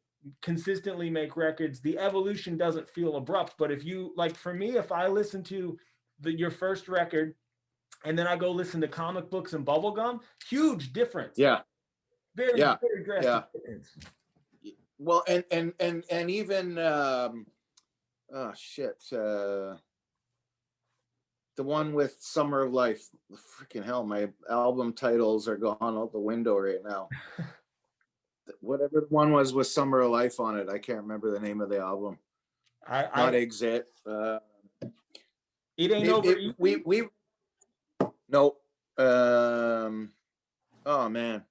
consistently make records, the evolution doesn't feel abrupt. But if you, like for me, if I listen to your first record and then I go listen to Comic Books and Bubblegum, huge difference. Yeah. Very drastic difference. Well, and even the one with Summer of Life. Freaking hell, my album titles are gone out the window right now. Whatever the one was with Summer of Life on it, I can't remember the name of the album. Not Exit. It ain't over. We nope. Oh man.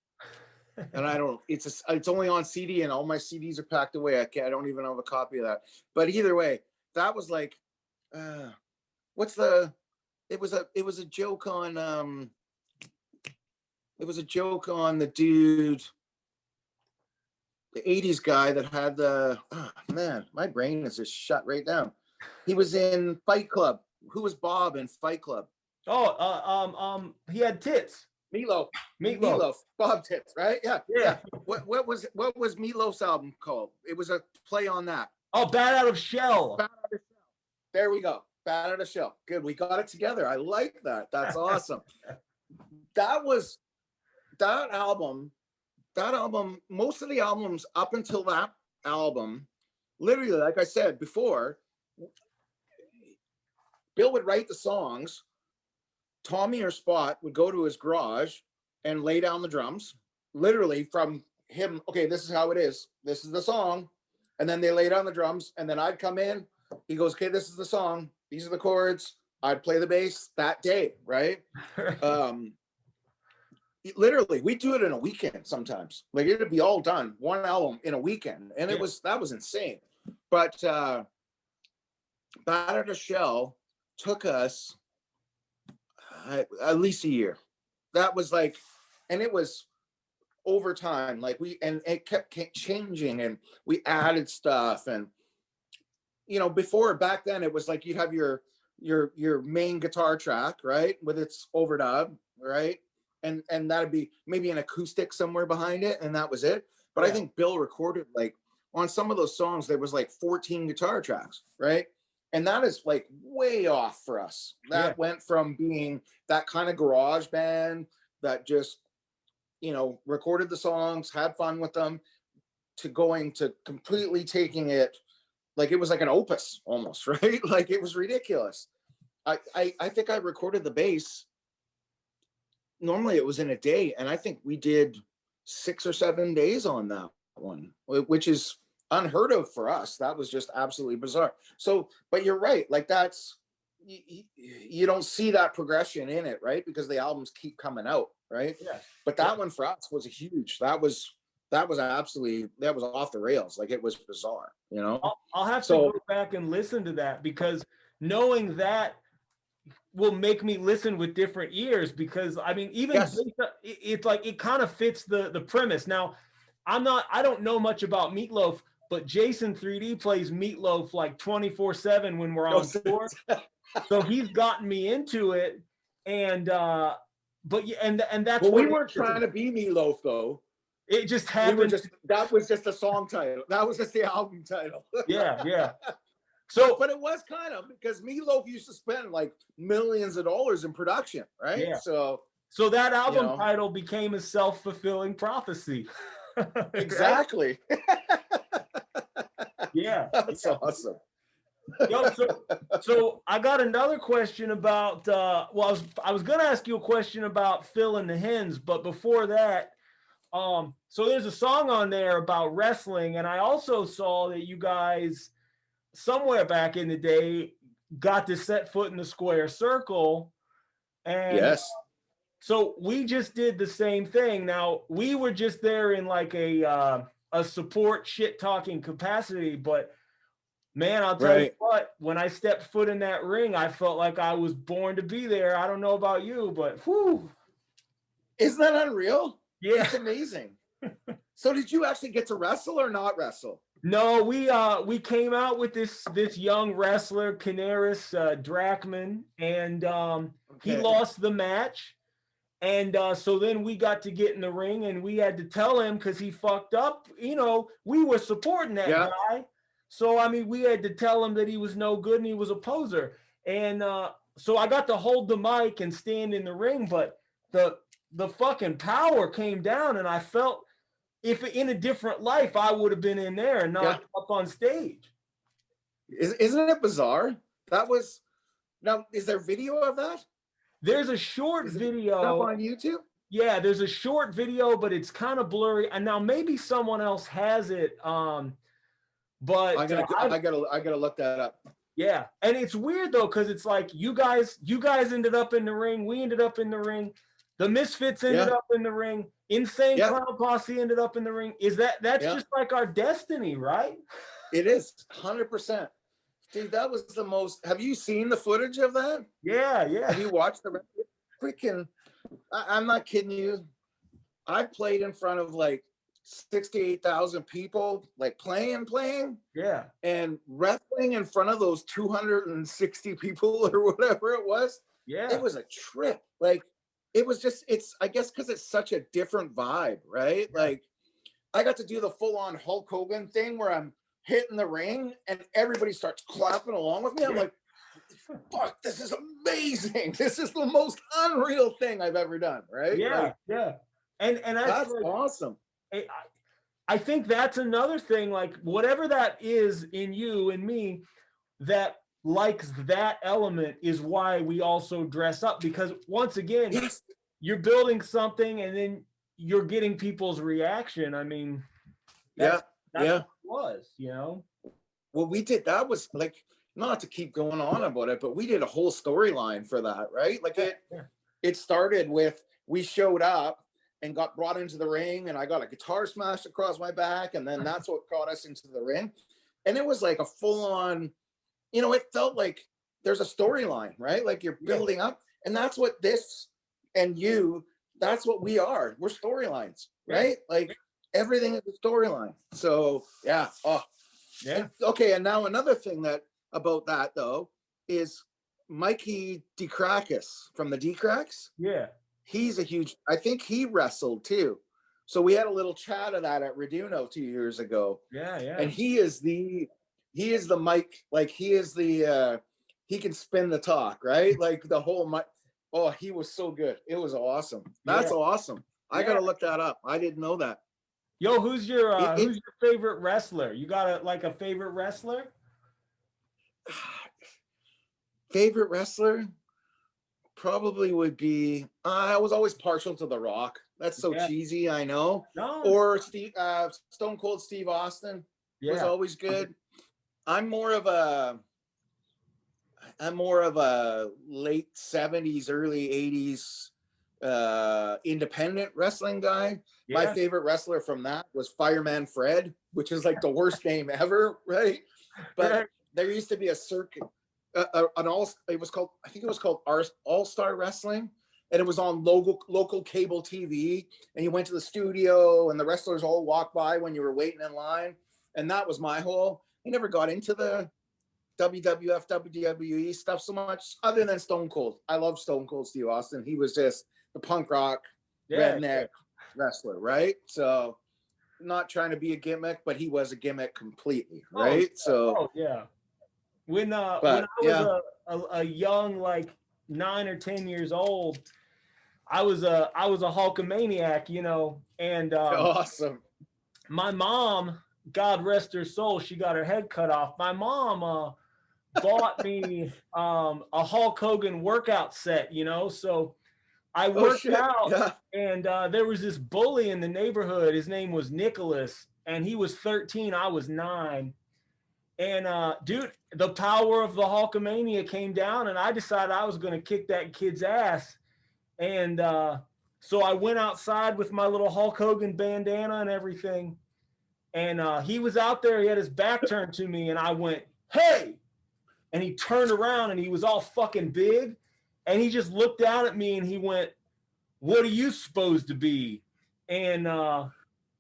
And I don't. It's only on CD, and all my CDs are packed away. I don't even have a copy of that. But either way, that was like, what's the? It was a joke on. It was a joke on the dude, the '80s guy that had the. Oh, man, my brain is just shut right down. He was in Fight Club. Who was Bob in Fight Club? He had tits. Meatloaf, Bob Tits, right? Yeah. What was Meatloaf's album called? It was a play on that. Oh, Bat Out of Shell. There we go. Bat Out of Shell. Good. We got it together. I like that. That's awesome. That album, most of the albums up until that album, literally, like I said before, Bill would write the songs. Tommy or Spot would go to his garage and lay down the drums, literally from him. Okay, this is how it is. This is the song. and then they lay down the drums, and then I'd come in. He goes, okay, this is the song. These are the chords. I'd play the bass that day, right? Literally, we do it in a weekend sometimes. Like it'd be all done, one album in a weekend, and that was insane. But Bat Out of Shell took us at least a year. That was like, and it was over time. Like it kept changing, and we added stuff, and back then it was like you'd have your main guitar track, right, with its overdub, right, and that'd be maybe an acoustic somewhere behind it, and that was it. But I think Bill recorded, like, on some of those songs there was like 14 guitar tracks, right, and that is like way off for us. That went from being that kind of garage band that just recorded the songs, had fun with them, to going to completely taking it like it was like an opus almost, right? Like it was ridiculous. I think I recorded the bass. Normally it was in a day, and I think we did 6 or 7 days on that one, which is unheard of for us. That was just absolutely bizarre. So, but you're right. Like that's, you don't see that progression in it, right? Because the albums keep coming out, right? Yeah. But that one for us was a huge, that was off the rails. Like it was bizarre, I'll have to go back and listen to that, because knowing that will make me listen with different ears, because I mean, even it's like it kind of fits the premise. Now, I don't know much about Meatloaf, but Jason 3D plays Meatloaf like 24/7 when we're on tour. So he's gotten me into it, and that's well, we weren't trying to be Meatloaf though. It just happened. That was just a song title. That was just the album title. Yeah. So, but it was kind of, because Meatloaf used to spend like millions of dollars in production, right? Yeah. So that album title became a self-fulfilling prophecy. Exactly. Yeah, that's awesome. Yo, so I got another question about. I was gonna ask you a question about Phil and the Hens, but before that, so there's a song on there about wrestling, and I also saw that you guys somewhere back in the day got to set foot in the square circle, and yes. So we just did the same thing. Now we were just there in like a support shit talking capacity, but man, I'll tell you what, when I stepped foot in that ring, I felt like I was born to be there. I don't know about you, but whew. Isn't that unreal? Yeah. It's amazing. So did you actually get to wrestle or not wrestle? No, we came out with this young wrestler, Canaris Drachman, and he lost the match. And so then we got to get in the ring, and we had to tell him, because he fucked up. We were supporting that guy. So, I mean, we had to tell him that he was no good and he was a poser. And so I got to hold the mic and stand in the ring, but the fucking power came down, and I felt if in a different life, I would have been in there and not up on stage. Isn't it bizarre? Now, is there video of that? There's a short video up on YouTube. Yeah, there's a short video, but it's kind of blurry. And now maybe someone else has it. But I gotta look that up. Yeah, and it's weird though, because it's like you guys ended up in the ring, we ended up in the ring, the Misfits ended up in the ring, Insane Clown Posse ended up in the ring. That's just like our destiny, right? It is 100%. Dude, that was the most. Have you seen the footage of that? Yeah. Have you watched the freaking? I'm not kidding you. I played in front of like 68,000 people, like playing. Yeah. And wrestling in front of those 260 people or whatever it was. Yeah. It was a trip. Like it was just. I guess because it's such a different vibe, right? Like I got to do the full-on Hulk Hogan thing where I'm hitting the ring and everybody starts clapping along with me. I'm like, fuck, this is amazing. This is the most unreal thing I've ever done, right? Yeah. And that's like, awesome. I think that's another thing, like whatever that is in you and me that likes that element is why we also dress up, because once again, you're building something and then you're getting people's reaction. I mean, that's That's Yeah. what it was, you know? Well, we did, that was like, not to keep going on about it, but we did a whole storyline for that, right? Like it started with, we showed up and got brought into the ring, and I got a guitar smashed across my back, and then that's what got us into the ring. And it was like a full on, you know, it felt like there's a storyline, right? Like you're building up, and that's what this and you, that's what we are. We're storylines, right? Like everything is a storyline. So yeah. Oh, Yeah. and, okay. And now another thing that about that though is Mikey Mccracken from the D-Cracks. Yeah. He's a huge, I think he wrestled too. So we had a little chat of that at Reduno 2 years ago. Yeah. Yeah. And he is the mic, like he is the, he can spin the talk, right? Like the whole mic. Oh, he was so good. It was awesome. That's awesome. I got to look that up. I didn't know that. Yo, who's your favorite wrestler? You got a favorite wrestler? Favorite wrestler probably would be, I was always partial to The Rock. That's so cheesy, I know. No. Or Stone Cold Steve Austin was always good. I'm more of a late 70s, early 80s independent wrestling guy. Yeah. My favorite wrestler from that was Fireman Fred, which is like the worst name ever, right? But there used to be a circuit, it was called All-Star Wrestling, and it was on local cable TV, and you went to the studio and the wrestlers all walked by when you were waiting in line. And that was my whole, I never got into the WWF, WWE stuff so much other than Stone Cold. I love Stone Cold Steve Austin. He was just the punk rock redneck wrestler, right? So not trying to be a gimmick, but he was a gimmick completely, right? When I was a young, like 9 or 10 years old, I was a Hulkamaniac, you know, and awesome. My mom, God rest her soul, she got her head cut off. My mom bought me a Hulk Hogan workout set, you know, so I worked out, and there was this bully in the neighborhood. His name was Nicholas, and he was 13. I was 9. And dude, the power of the Hulkamania came down, and I decided I was going to kick that kid's ass. And so I went outside with my little Hulk Hogan bandana and everything. And he was out there. He had his back turned to me, and I went, "Hey!" And he turned around, and he was all fucking big. And he just looked down at me, and he went, "What are you supposed to be?" And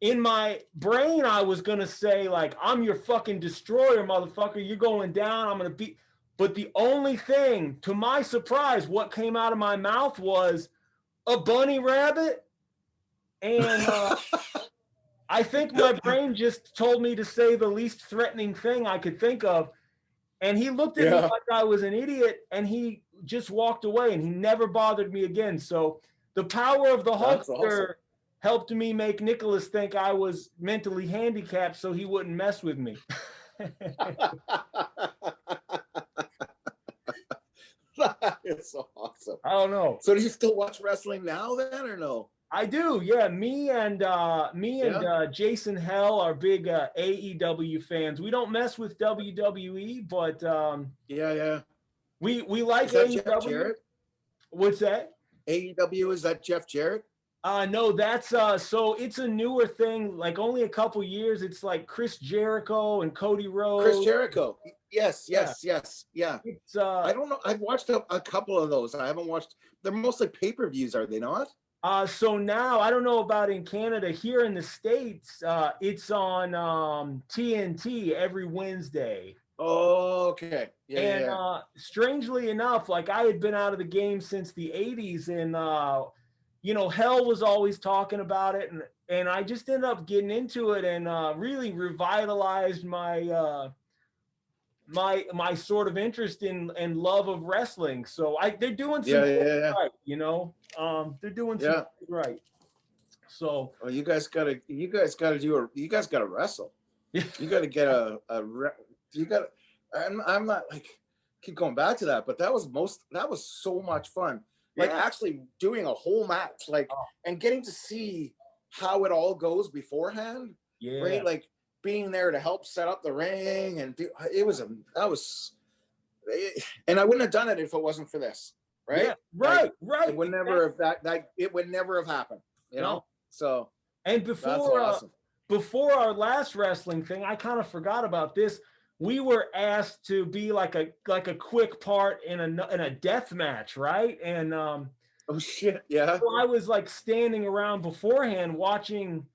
in my brain, I was going to say, like, "I'm your fucking destroyer, motherfucker. You're going down. I'm going to beat." But the only thing, to my surprise, what came out of my mouth was a bunny rabbit. And I think my brain just told me to say the least threatening thing I could think of. And he looked at me like I was an idiot, and he just walked away, and he never bothered me again. So the power of the Hulkster helped me make Nicholas think I was mentally handicapped so he wouldn't mess with me. That is so awesome. I don't know. So do you still watch wrestling now then, or no? I do, yeah. Me and Jason Hell are big AEW fans. We don't mess with WWE, but we like AEW. Jeff Jarrett? What's that? AEW, is that Jeff Jarrett? No, that's so it's a newer thing, like only a couple years. It's like Chris Jericho and Cody Rhodes. Chris Jericho. Yes. Yeah. It's I don't know. I've watched a couple of those. I haven't watched, they're mostly pay-per-views, are they not? So now, I don't know about in Canada. Here in the States, it's on TNT every Wednesday. Oh, okay. Yeah. Strangely enough, like I had been out of the game since the 80s, and you know, Hell was always talking about it, and I just ended up getting into it and really revitalized my my sort of interest in and love of wrestling. So they're doing some right, you know. They're doing something right. So you guys gotta wrestle. You gotta get I'm not like keep going back to that, but that was so much fun. Like actually doing a whole match, like and getting to see how it all goes beforehand. Right? Like being there to help set up the ring, and and I wouldn't have done it if it wasn't for this, right? Yeah, right. It would never have it would never have happened, you know. So and that's awesome. Before our last wrestling thing, I kind of forgot about this. We were asked to be like a quick part in a death match, right? And oh shit, yeah. so I was like standing around beforehand watching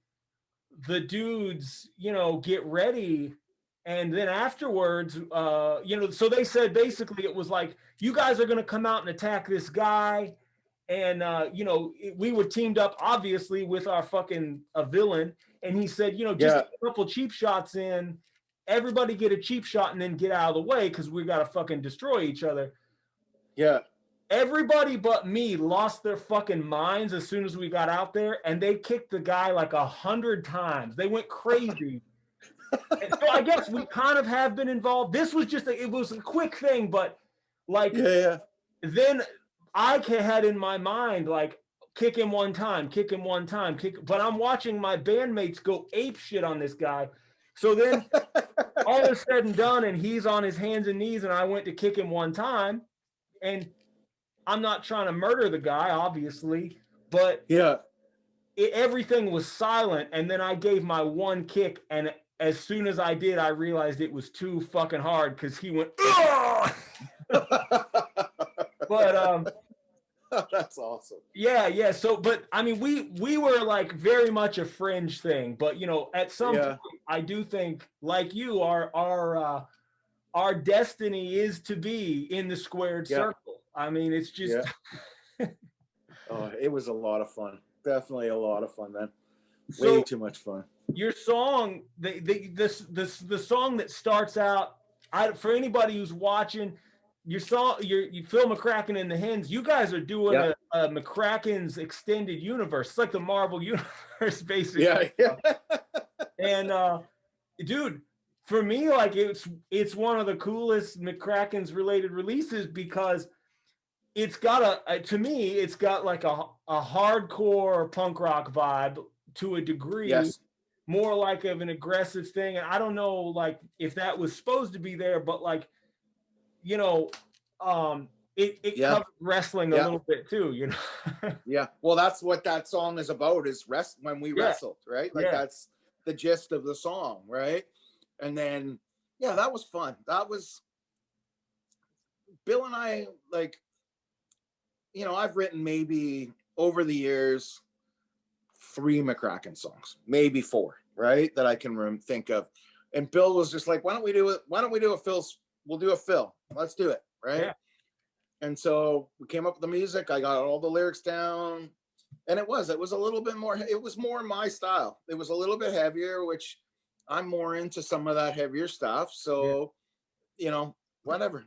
the dudes, you know, get ready. And then afterwards, you know, so they said basically it was like, you guys are going to come out and attack this guy. And, you know, we were teamed up, obviously, with our fucking villain. And he said, you know, just a couple cheap shots in, everybody get a cheap shot and then get out of the way because we got to fucking destroy each other. Yeah. Everybody but me lost their fucking minds as soon as we got out there. And they kicked the guy like 100 times. They went crazy. And so I guess we kind of have been involved. This was just it was a quick thing, but like then I had in my mind like kick him one time, but I'm watching my bandmates go ape shit on this guy. So then all is said and done, and he's on his hands and knees, and I went to kick him one time, and I'm not trying to murder the guy, obviously, but everything was silent, and then I gave my one kick, and as soon as I did, I realized it was too fucking hard because he went, but that's awesome. Yeah. So, but I mean, we were like very much a fringe thing, but you know, at some point, I do think, like you, our destiny is to be in the squared circle. I mean, it's just. Oh, it was a lot of fun. Definitely a lot of fun, man. Way too much fun. Your song, the song that starts out, for anybody who's watching, you Fil McRackin and the Hens, you guys are doing a McCracken's extended universe. It's like the Marvel universe, basically. Yeah. And dude, for me, like it's one of the coolest McCracken's related releases because it's got to me, it's got like a hardcore punk rock vibe to a degree. Yes. More like of an aggressive thing. And I don't know like if that was supposed to be there, but like, you know, it covered wrestling a little bit too, you know. Yeah. Well, that's what that song is about, is when we wrestled, right? Like that's the gist of the song, right? And then that was fun. That was Bill and I, like, you know, I've written maybe over the years 3 McCracken songs, maybe 4, right? That I can think of. And Bill was just like, why don't we do it? Why don't we do a Phil? We'll do a Phil. Let's do it. Right. Yeah. And so we came up with the music. I got all the lyrics down, and it was a little bit more, it was more my style. It was a little bit heavier, which I'm more into some of that heavier stuff. So, you know, whatever.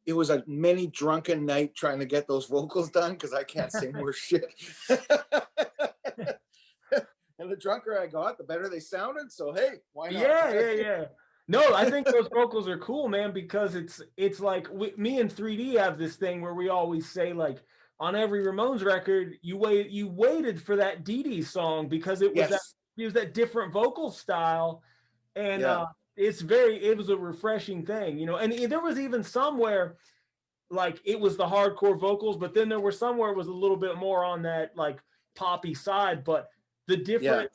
It was a many drunken night trying to get those vocals done because I can't sing worth shit. And the drunker I got, the better they sounded. So hey, why not? Yeah. No, I think those vocals are cool, man, because it's like me and 3D have this thing where we always say, like, on every Ramones record, you waited for that Dee Dee song because it was that different vocal style, and it was a refreshing thing, you know. And there was even somewhere like it was the hardcore vocals, but then there were somewhere it was a little bit more on that like poppy side, but the different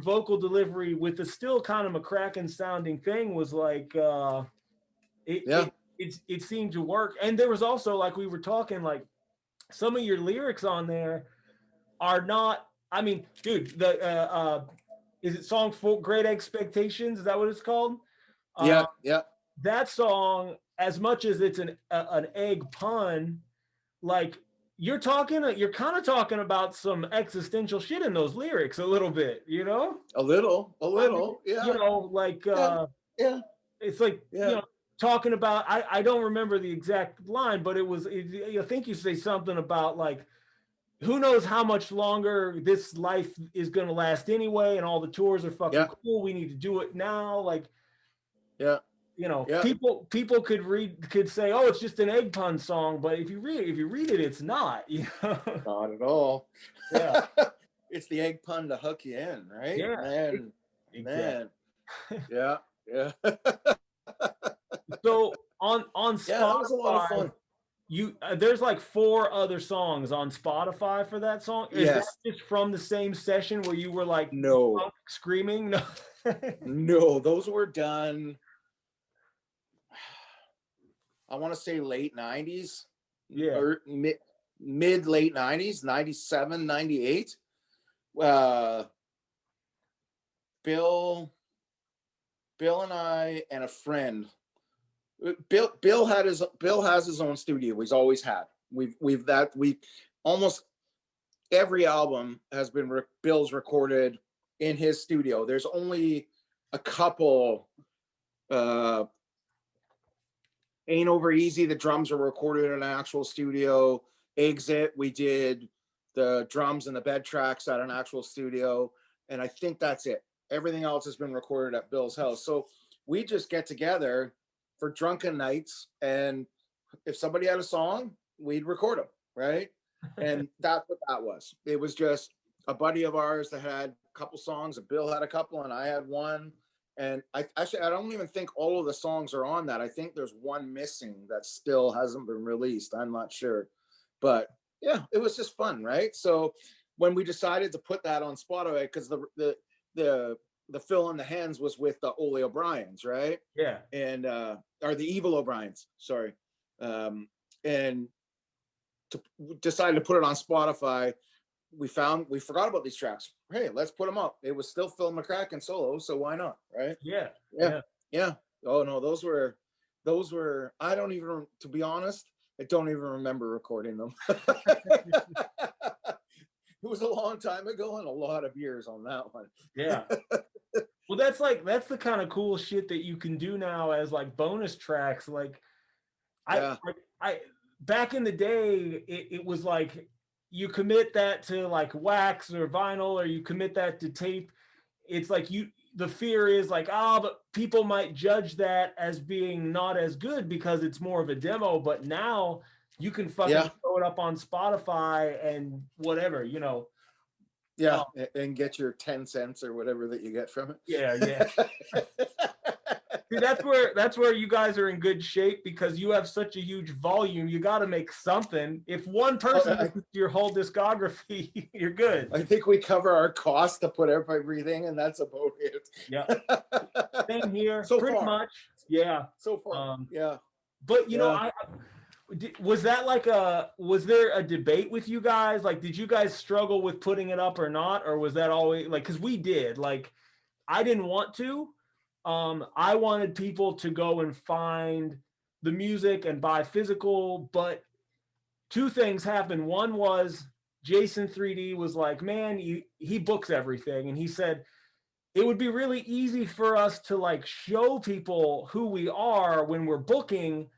vocal delivery with the still kind of McCracken sounding thing was like it seemed to work. And there was also, like we were talking, like some of your lyrics on there are not, I mean, dude, the is it song for Great Expectations? Is that what it's called? Yeah. That song, as much as it's an egg pun, like you're kind of talking about some existential shit in those lyrics a little bit, you know? A little, yeah. You know, like, it's like, you know, talking about, I don't remember the exact line, but I think you say something about like, who knows how much longer this life is going to last anyway, and all the tours are fucking cool. We need to do it now. Like, you know, people could say, oh, it's just an egg pun song, but if you read it, it's not. You know? Not at all. Yeah. it's the egg pun to hook you in, right? Yeah, Man, exactly. yeah, yeah. So on Spotify, Yeah, that was a lot of fun. you there's like 4 other songs on Spotify for that song. Is that Yes. just from the same session where you were like No, screaming? No. no, those were done. I want to say late 90s Yeah. or mid late 90s, 97, 98. Uh, Bill and I and a friend. Bill has his own studio. He's always had. We almost every album has been Bill's recorded in his studio. There's only a couple. Ain't Over Easy, the drums are recorded in an actual studio. Exit, we did the drums and the bed tracks at an actual studio. And I think that's it. Everything else has been recorded at Bill's house. So we just get together for drunken nights. And if somebody had a song, we'd record them, right? And that's what that was. It was just a buddy of ours that had a couple songs, and Bill had a couple, and I had one. And I don't even think all of the songs are on that. I think there's one missing that still hasn't been released. I'm not sure. But yeah, it was just fun, right? So when we decided to put that on Spotify, because the Phil and the Hens was with the Ole O'Briens, right? Yeah. And or the Evil O'Briens, sorry. And decided to put it on Spotify. We forgot about these tracks. Hey, let's put them up. It was still Phil McRackin solo, so why not, right? Yeah. Oh no, those were. I don't even, to be honest, I don't even remember recording them. It was a long time ago and a lot of years on that one. Yeah. Well, that's the kind of cool shit that you can do now as like bonus tracks. Like I back in the day, it was like you commit that to like wax or vinyl, or you commit that to tape. It's like the fear is like, but people might judge that as being not as good because it's more of a demo. But now you can fucking throw it up on Spotify and whatever, Yeah, and get your 10 cents or whatever that you get from it. Yeah. See, that's where you guys are in good shape, because you have such a huge volume. You got to make something. If one person listens to your whole discography, you're good. I think we cover our cost to put everything, and that's about it. Yeah. Same here. So pretty far. much. Yeah. So far. Yeah. But was there a debate with you guys? Like, did you guys struggle with putting it up or not? Or was that always like, because we did, like, I didn't want to. I wanted people to go and find the music and buy physical, but 2 things happened. One was Jason 3D was like, man, he books everything. And he said, it would be really easy for us to like show people who we are when we're booking,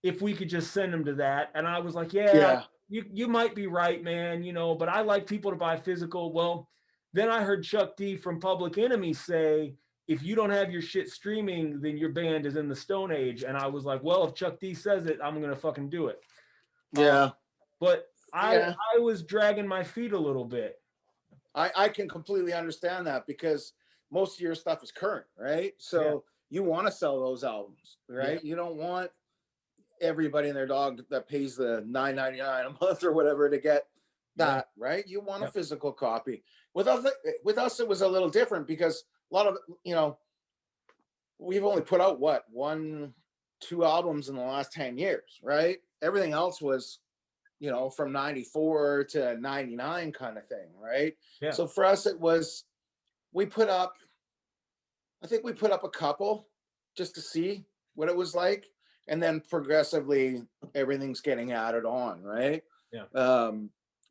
if we could just send them to that. And I was like, yeah. You might be right, man, but I like people to buy physical. Well, then I heard Chuck D from Public Enemy say, if you don't have your shit streaming, then your band is in the Stone Age. And I was like, well, if Chuck D says it, I'm going to fucking do it. Yeah. But I was dragging my feet a little bit. I can completely understand that, because most of your stuff is current, right? So you want to sell those albums, right? You don't want everybody and their dog that pays the $9.99 a month or whatever to get that, right? You want a physical copy. With us, it was a little different, because a lot of, we've only put out 1-2 albums in the last 10 years, right? Everything else was, from 94 to 99 kind of thing, right? Yeah. So for us, it was, I think we put up a couple just to see what it was like. And then progressively everything's getting added on, right? Yeah.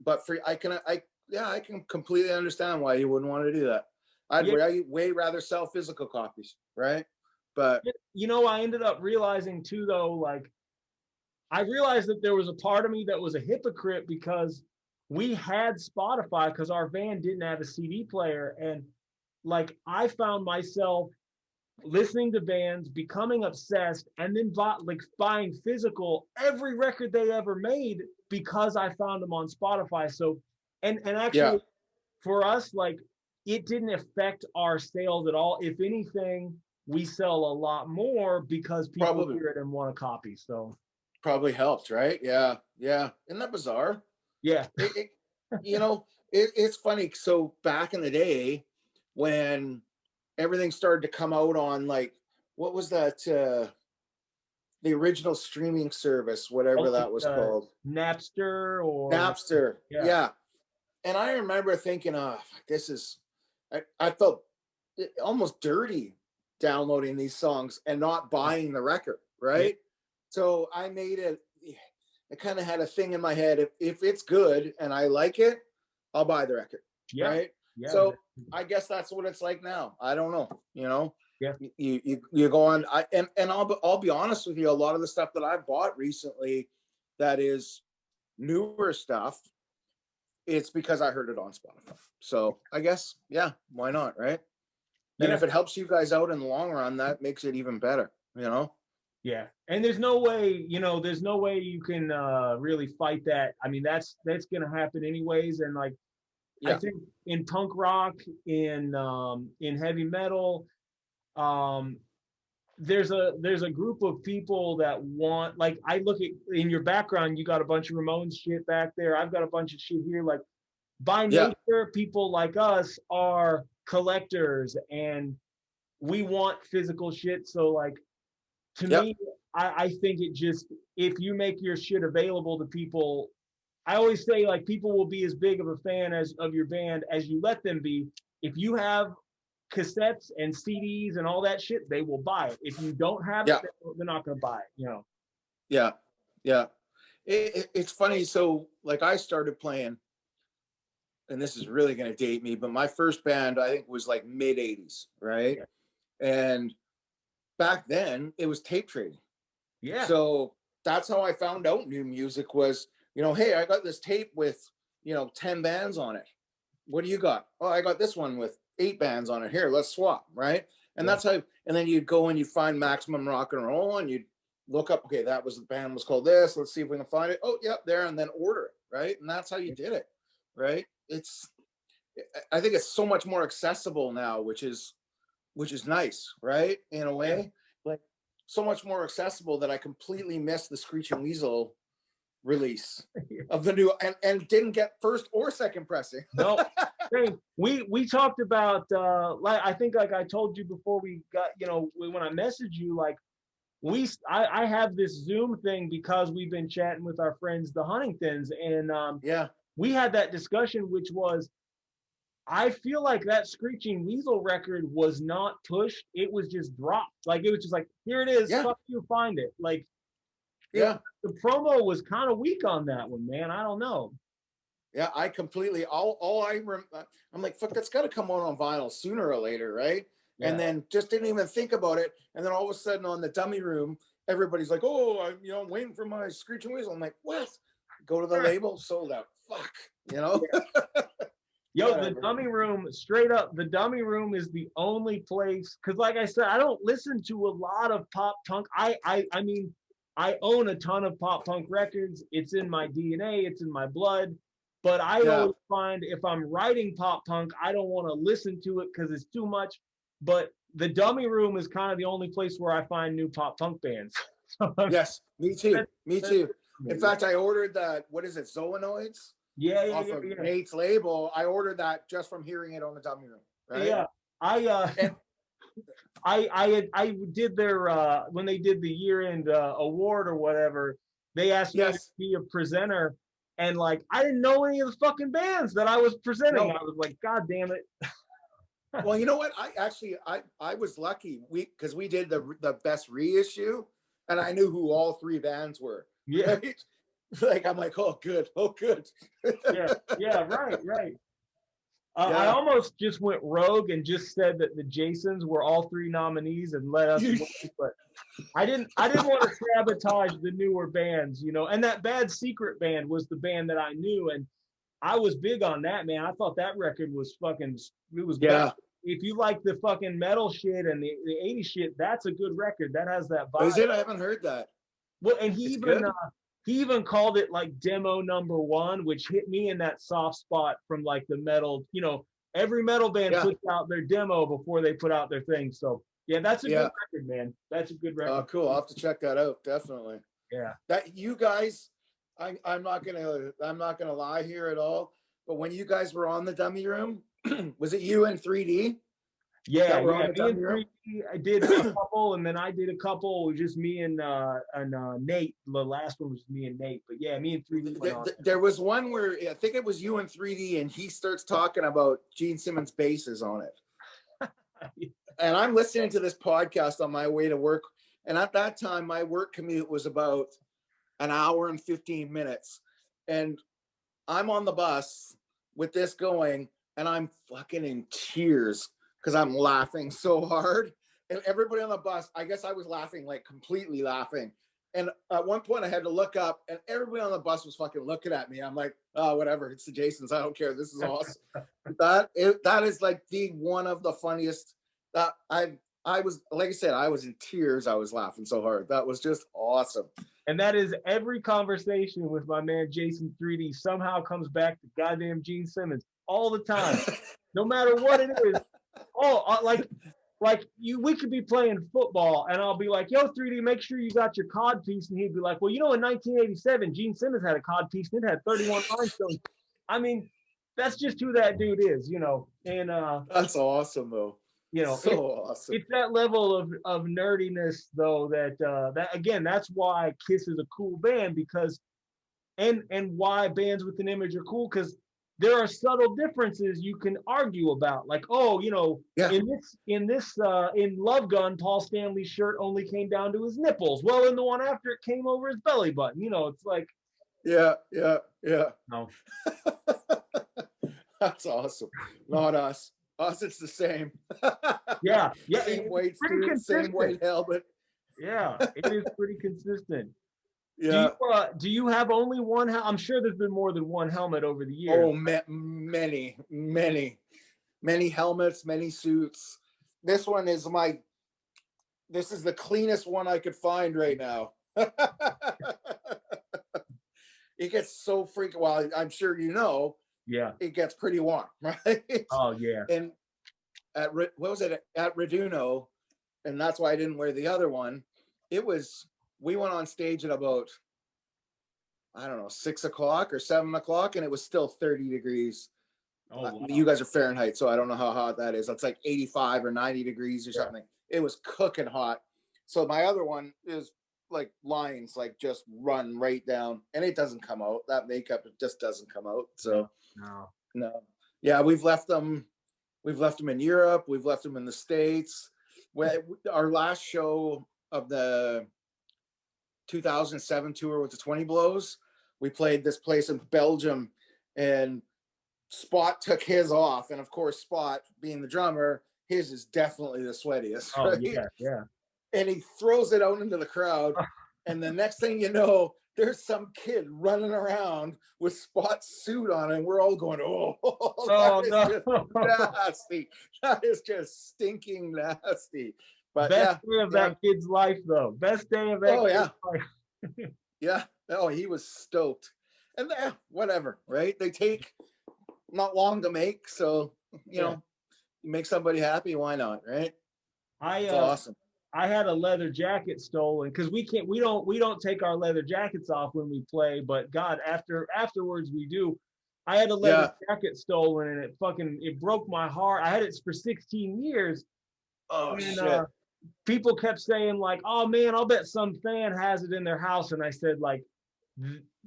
But I can completely understand why you wouldn't want to do that. I'd way rather sell physical copies, right? But I ended up realizing too, though, like, I realized that there was a part of me that was a hypocrite, because we had Spotify because our van didn't have a CD player. And like, I found myself listening to bands, becoming obsessed, and then buying physical every record they ever made because I found them on Spotify. So, and actually, for us, like, it didn't affect our sales at all. If anything, we sell a lot more because people Probably. hear it and want a copy. So Probably helped, right? Yeah, yeah. Isn't that bizarre? yeah, You know, it's funny. So back in the day, when everything started to come out on, like, what was that? The original streaming service, whatever that was called. Napster or Napster. Yeah. Yeah. And I remember thinking, oh, this is, I felt almost dirty downloading these songs and not buying the record, right? So I made it, I kind of had a thing in my head. If it's good and I like it, I'll buy the record, right? Yeah. So I guess that's what it's like now. I don't know, you know? Yeah. You go on, and I'll be honest with you, a lot of the stuff that I've bought recently that is newer stuff, it's because I heard it on Spotify. So I guess, yeah, why not, right? And if it helps you guys out in the long run, that makes it even better, you know? Yeah. And there's no way, there's no way you can really fight that. I mean, that's going to happen anyways. And like, I think in punk rock, in heavy metal, there's a group of people that want, like, I look at in your background, you got a bunch of Ramones shit back there. I've got a bunch of shit here. Like, by nature, people like us are collectors and we want physical shit. So like, to me, I think it just, if you make your shit available to people, I always say, like, people will be as big of a fan of your band as you let them be. If you have cassettes and CDs and all that shit, they will buy it. If you don't have it, they're not going to buy it, Yeah. It's funny. So like, I started playing, and this is really going to date me, but my first band, I think, was like mid 80s, right? And back then it was tape trading. So that's how I found out new music was, hey, I got this tape with 10 bands on it. What do you got? Oh, I got this one with 8 bands on it. Here, let's swap, right? And that's how, and then you'd go and you'd find Maximum Rock and Roll and you'd look up, okay, that was, the band was called this, let's see if we can find it. Oh, yep, there, and then order it, right? And that's how you did it, right? I think it's so much more accessible now, which is nice, right? In a way, like, so much more accessible that I completely missed the Screeching Weasel release of the new, and didn't get first or second pressing. No, we talked about like, I think, like I told you before we got, when I messaged you, like, I have this Zoom thing because we've been chatting with our friends the Huntingtons, and we had that discussion, which was, I feel like that Screeching Weasel record was not pushed, it was just dropped. Like, it was just like, here it is, fuck you, find it. Like, the promo was kind of weak on that one, man. I don't know. Yeah, I completely, I'm like, fuck, that's got to come on vinyl sooner or later, right? And then just didn't even think about it. And then all of a sudden on the Dummy Room, everybody's like, oh, I'm waiting for my Screeching Weasel. I'm like, what? Go to the label, sold out. Fuck, Yo, the Dummy Room, straight up, the Dummy Room is the only place, because like I said, I don't listen to a lot of pop punk. I mean, I own a ton of pop punk records. It's in my DNA, it's in my blood. But I always find, if I'm writing pop punk, I don't want to listen to it because it's too much. But the Dummy Room is kind of the only place where I find new pop punk bands. Yes, me too. Me too. In fact, I ordered that, what is it, Zoonoids? Off of Nate's label. I ordered that just from hearing it on the Dummy Room. Right? Yeah. I did their when they did the year-end award or whatever, they asked me to be a presenter, and like, I didn't know any of the fucking bands that I was presenting. I was like, God damn it. Well, you know what? I was lucky. Because we did the best reissue, and I knew who all 3 bands were. Yeah. Right? Like, I'm like, oh good. Right. I almost just went rogue and just said that the Jasons were all 3 nominees and let us win, but I didn't want to sabotage the newer bands, and that Bad Secret band was the band that I knew, and I was big on that, man. I thought that record was fucking, it was bad. If you like the fucking metal shit and the 80s shit, that's a good record. That has that vibe. Is it? I haven't heard that. Well, and he he even called it like demo number one, which hit me in that soft spot from like the metal, every metal band Yeah. puts out their demo before they put out their thing. So yeah, that's a Yeah. good record, man. That's a good record. Oh, cool. I'll have to check that out. Definitely. Yeah. That you guys, I'm not gonna lie here at all. But when you guys were on the Dummy Room, was it you and 3D? Yeah, that were yeah. on the Me and Dummy Room? 3D, I did a couple, and then I did a couple. It was just me and Nate. The last one was me and Nate. But yeah, me and 3D went on. There was one where I think it was you and 3D, and he starts talking about Gene Simmons' basses on it. And I'm listening to this podcast on my way to work. And at that time, my work commute was about an hour and 15 minutes. And I'm on the bus with this going, and I'm fucking in tears because I'm laughing so hard. And everybody on the bus, I guess I was laughing, like completely laughing. And at one point I had to look up, and everybody on the bus was fucking looking at me. I'm like, oh, whatever. It's the Jasons. I don't care. This is awesome. That is like the one of the funniest that I was, like I said, I was in tears. I was laughing so hard. That was just awesome. And that is every conversation with my man Jason 3D somehow comes back to goddamn Gene Simmons all the time, no matter what it is. Oh, we could be playing football, and I'll be like, "Yo, 3D, make sure you got your cod piece," and he'd be like, "Well, in 1987, Gene Simmons had a cod piece, and it had 31 rhinestones." I mean, that's just who that dude is, And that's awesome, though. Awesome. It's that level of nerdiness, though, that again, that's why Kiss is a cool band, because and why bands with an image are cool, because there are subtle differences you can argue about, like, in Love Gun, Paul Stanley's shirt only came down to his nipples. Well, in the one after, it came over his belly button. It's like, yeah. No. That's awesome. Not us. Us, it's the same. Yeah. Same white suit, same white helmet. Yeah, it is pretty consistent. Yeah. Do you have only one? I'm sure there's been more than one helmet over the years. Oh, many helmets, many suits. This one is this is the cleanest one I could find right now. It gets so freaking, well, I'm sure yeah, it gets pretty warm, right? Oh yeah. And at Raduno, and that's why I didn't wear the other one. We went on stage at about, I don't know, 6 o'clock or 7 o'clock, and it was still 30 degrees. Oh, wow. You guys are Fahrenheit, so I don't know how hot that is. That's like 85 or 90 degrees or something. It was cooking hot. So my other one is like lines, like just run right down, and it doesn't come out. That makeup, it just doesn't come out. So no. Yeah, we've left them in Europe. We've left them in the States. Our last show of the 2007 tour with the 20 Blows, we played this place in Belgium, and Spot took his off, and of course Spot, being the drummer, his is definitely the sweatiest. Oh, right? yeah. And he throws it out into the crowd, and the next thing you know, there's some kid running around with Spot's suit on, and we're all going, "Oh, that is just nasty. That is just stinking nasty." But best day of that kid's life, though. Best day of that kid's life. Yeah. Oh, he was stoked. And whatever, right? They take not long to make, so you make somebody happy, why not, right? It's awesome. I had a leather jacket stolen, because we don't take our leather jackets off when we play, but God, afterwards we do. I had a leather jacket stolen, and it broke my heart. I had it for 16 years. Oh, shit. People kept saying, like, "Oh man, I'll bet some fan has it in their house." And I said, like,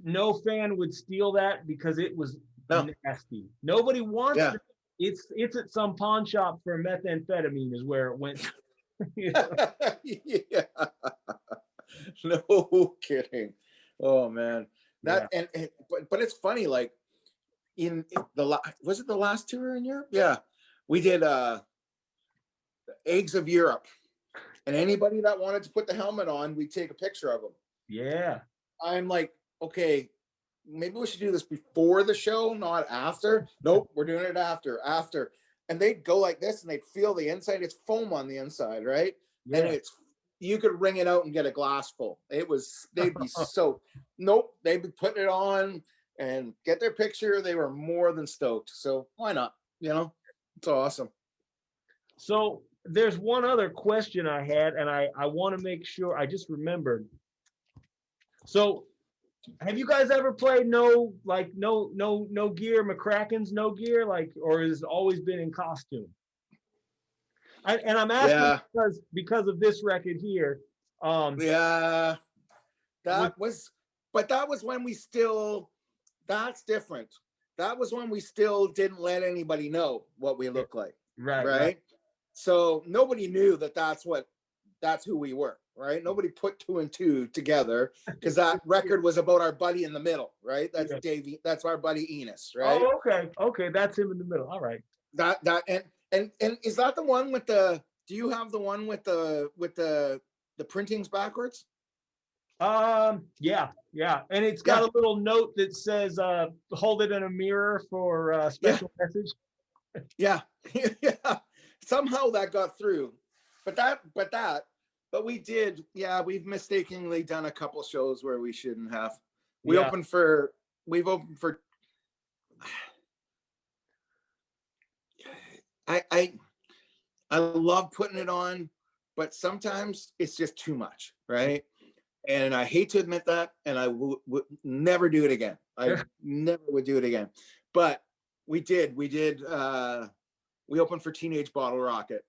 no fan would steal that, because it was nasty. Nobody wants it. It's at some pawn shop for methamphetamine is where it went. Yeah. No kidding. Oh man. But it's funny, like was it the last tour in Europe? Yeah. We did Eggs of Europe. And anybody that wanted to put the helmet on, we'd take a picture of them. Yeah. I'm like, okay, maybe we should do this before the show, not after. Nope, we're doing it after. And they'd go like this, and they'd feel the inside. It's foam on the inside, right? Yeah. And you could wring it out and get a glass full. They'd be so, nope, they'd be putting it on and get their picture. They were more than stoked. So why not? It's awesome. So there's one other question I had, and I want to make sure I just remembered. So have you guys ever played no gear, McCracken's no gear, like, or has it always been in costume? And I'm asking because of this record here. That was when we still, that's different. That was when we still didn't let anybody know what we looked like. Right. So nobody knew that's who we were. Right. Nobody put 2 and 2 together, because that record was about our buddy in the middle. Right. That's Davey. That's our buddy Enos. Right. Oh, okay. Okay. That's him in the middle. All right. And is that the one with do you have the one with the printings backwards? Yeah. And it's got a little note that says, hold it in a mirror for special message. Yeah. Somehow that got through. But we did, we've mistakenly done a couple shows where we shouldn't have. We've opened for I love putting it on, but sometimes it's just too much, right? And I hate to admit that, and I would never do it again. I never would do it again. But we opened for Teenage Bottle Rocket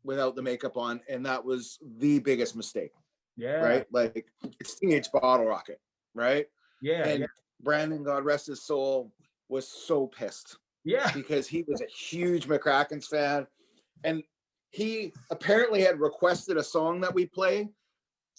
without the makeup on, and that was the biggest mistake. Yeah. Right? Like, it's Teenage Bottle Rocket, right? Yeah. And Brandon, God rest his soul, was so pissed. Yeah. Because he was a huge McCracken's fan. And he apparently had requested a song that we play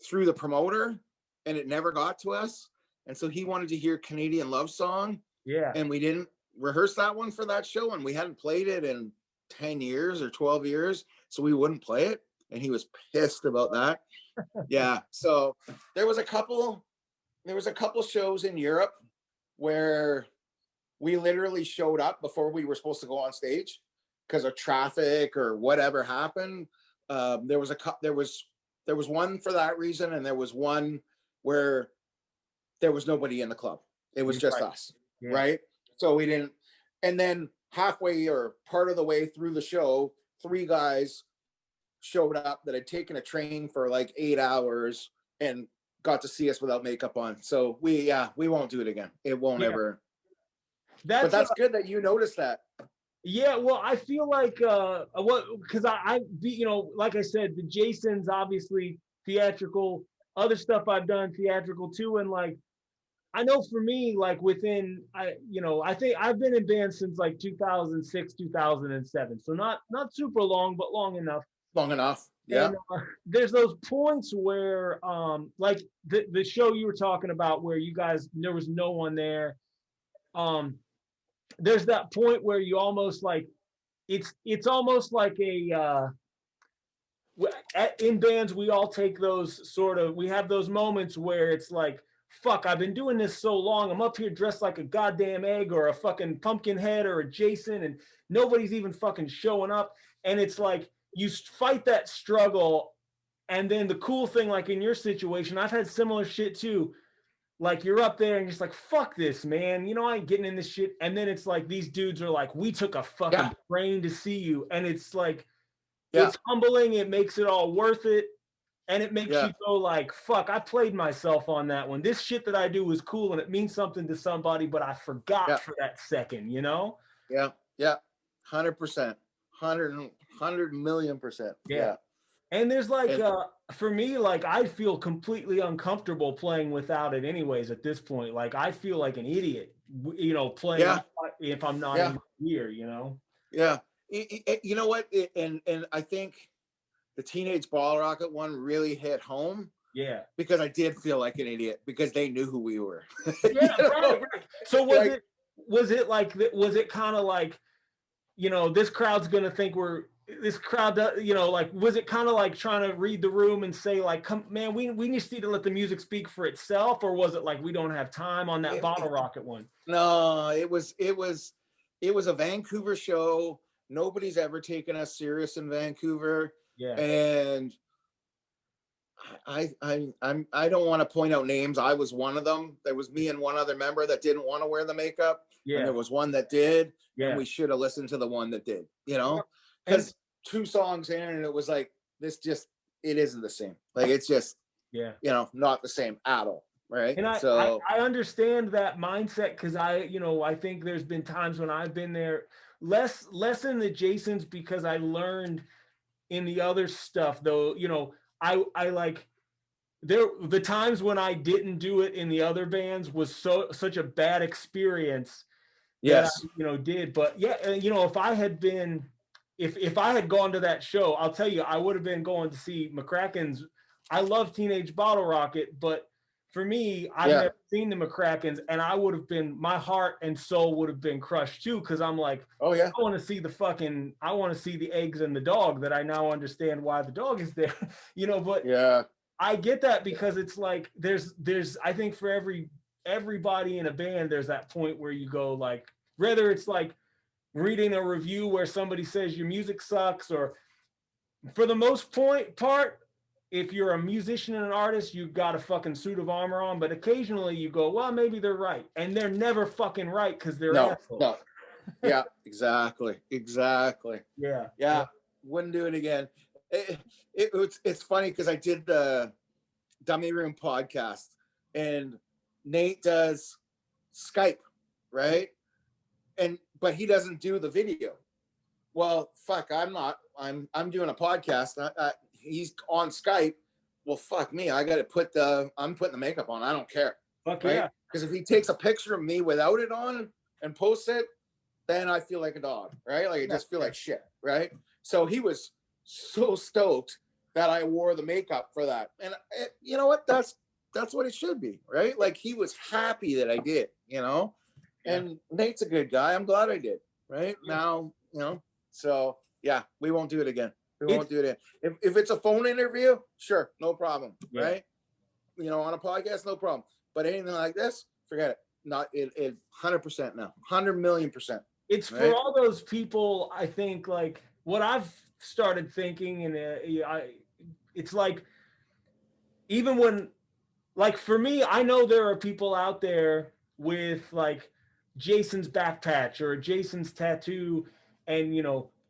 through the promoter, and it never got to us. And so he wanted to hear Canadian Love Song. Yeah. And we didn't rehearse that one for that show, and we hadn't played it in 10 years or 12 years. So we wouldn't play it. And he was pissed about that. Yeah. So there was a couple shows in Europe where we literally showed up before we were supposed to go on stage because of traffic or whatever happened. There was one for that reason, and there was one where there was nobody in the club. It was just us, right? So we didn't. And then halfway or part of the way through the show, 3 guys showed up that had taken a train for like 8 hours and got to see us without makeup on. So we won't do it again. It won't ever. But that's good that you noticed that. Yeah, well, I feel like because I like I said, the Jason's obviously theatrical, other stuff I've done theatrical too, and like I know for me, like within I think I've been in bands since like 2006, 2007, so not super long, but long enough. Long enough. Yeah. And, there's those points where like the show you were talking about where you guys, there was no one there. There's that point where you almost like it's almost like a in bands we all take those we have those moments where it's like, fuck, I've been doing this so long, I'm up here dressed like a goddamn egg or a fucking pumpkin head or a Jason, and nobody's even fucking showing up. And it's like you fight that struggle, and then the cool thing, like in your situation, I've had similar shit too. Like you're up there and you're just like, fuck this, man. I ain't getting in this shit. And then it's like these dudes are like, we took a fucking train to see you. And it's like, it's humbling. It makes it all worth it. And it makes you go like, fuck, I played myself on that one. This shit that I do is cool and it means something to somebody, but I forgot for that second, Yeah. 100%. 100 million %. Yeah. And there's like, for me, like I feel completely uncomfortable playing without it anyways at this point. Like I feel like an idiot, playing if I'm not in here, Yeah. You know what? And I think the Teenage Ball Rocket one really hit home. Yeah. Because I did feel like an idiot because they knew who we were. Yeah, right. So was it kind of like, this crowd's going to think this crowd, like, was it kind of like trying to read the room and say like, come man, we just need to let the music speak for itself? Or was it like, we don't have time on that Bottle Rocket one? No, it was a Vancouver show. Nobody's ever taken us serious in Vancouver. Yeah. And I don't want to point out names. I was one of them. There was me and one other member that didn't want to wear the makeup. Yeah. And there was one that did. Yeah. And we should have listened to the one that did, you know, And- because 2 songs in and it was like, it isn't the same. Like, it's just, Yeah. you know, not the same at all. Right. And I understand that mindset because I think there's been times when I've been there less in the Jasons because I learned in the other stuff though, I like the times when I didn't do it in the other bands was such a bad experience. Yes. That I, did. But yeah, if I had been, if I had gone to that show, I'll tell you, I would have been going to see McCracken's. I love Teenage Bottle Rocket, but for me, I've never seen the McCrackens, and I would have been, my heart and soul would have been crushed too, because I'm like, oh yeah, I want to see the eggs and the dog that I now understand why the dog is there, but yeah, I get that because it's like, there's, I think for everybody in a band, there's that point where you go like, whether it's like reading a review where somebody says your music sucks, or for the most part, if you're a musician and an artist, you've got a fucking suit of armor on, but occasionally you go, well, maybe they're right. And they're never fucking right because they're assholes. No. Yeah, exactly. Yeah. Wouldn't do it again. It's funny because I did the Dummy Room podcast and Nate does Skype, right? But he doesn't do the video. Well, fuck, I'm not. I'm doing a podcast. He's on Skype. Well, fuck me. I'm putting the makeup on. I don't care. Fuck right? yeah. Because if he takes a picture of me without it on and posts it, then I feel like a dog, right? Like I just feel like shit, right? So he was so stoked that I wore the makeup for that. And you know what? That's what it should be, right? Like he was happy that I did, And Nate's a good guy. I'm glad I did, right? Yeah. Now, so yeah, we won't do it again. We won't do it. If it's a phone interview, sure, no problem, right? On a podcast, no problem. But anything like this, forget it. Not it 100% now, 100 million%. It's right? For all those people, I think, like what I've started thinking, and it's like, even when, like for me, I know there are people out there with like Jason's back patch or Jason's tattoo, and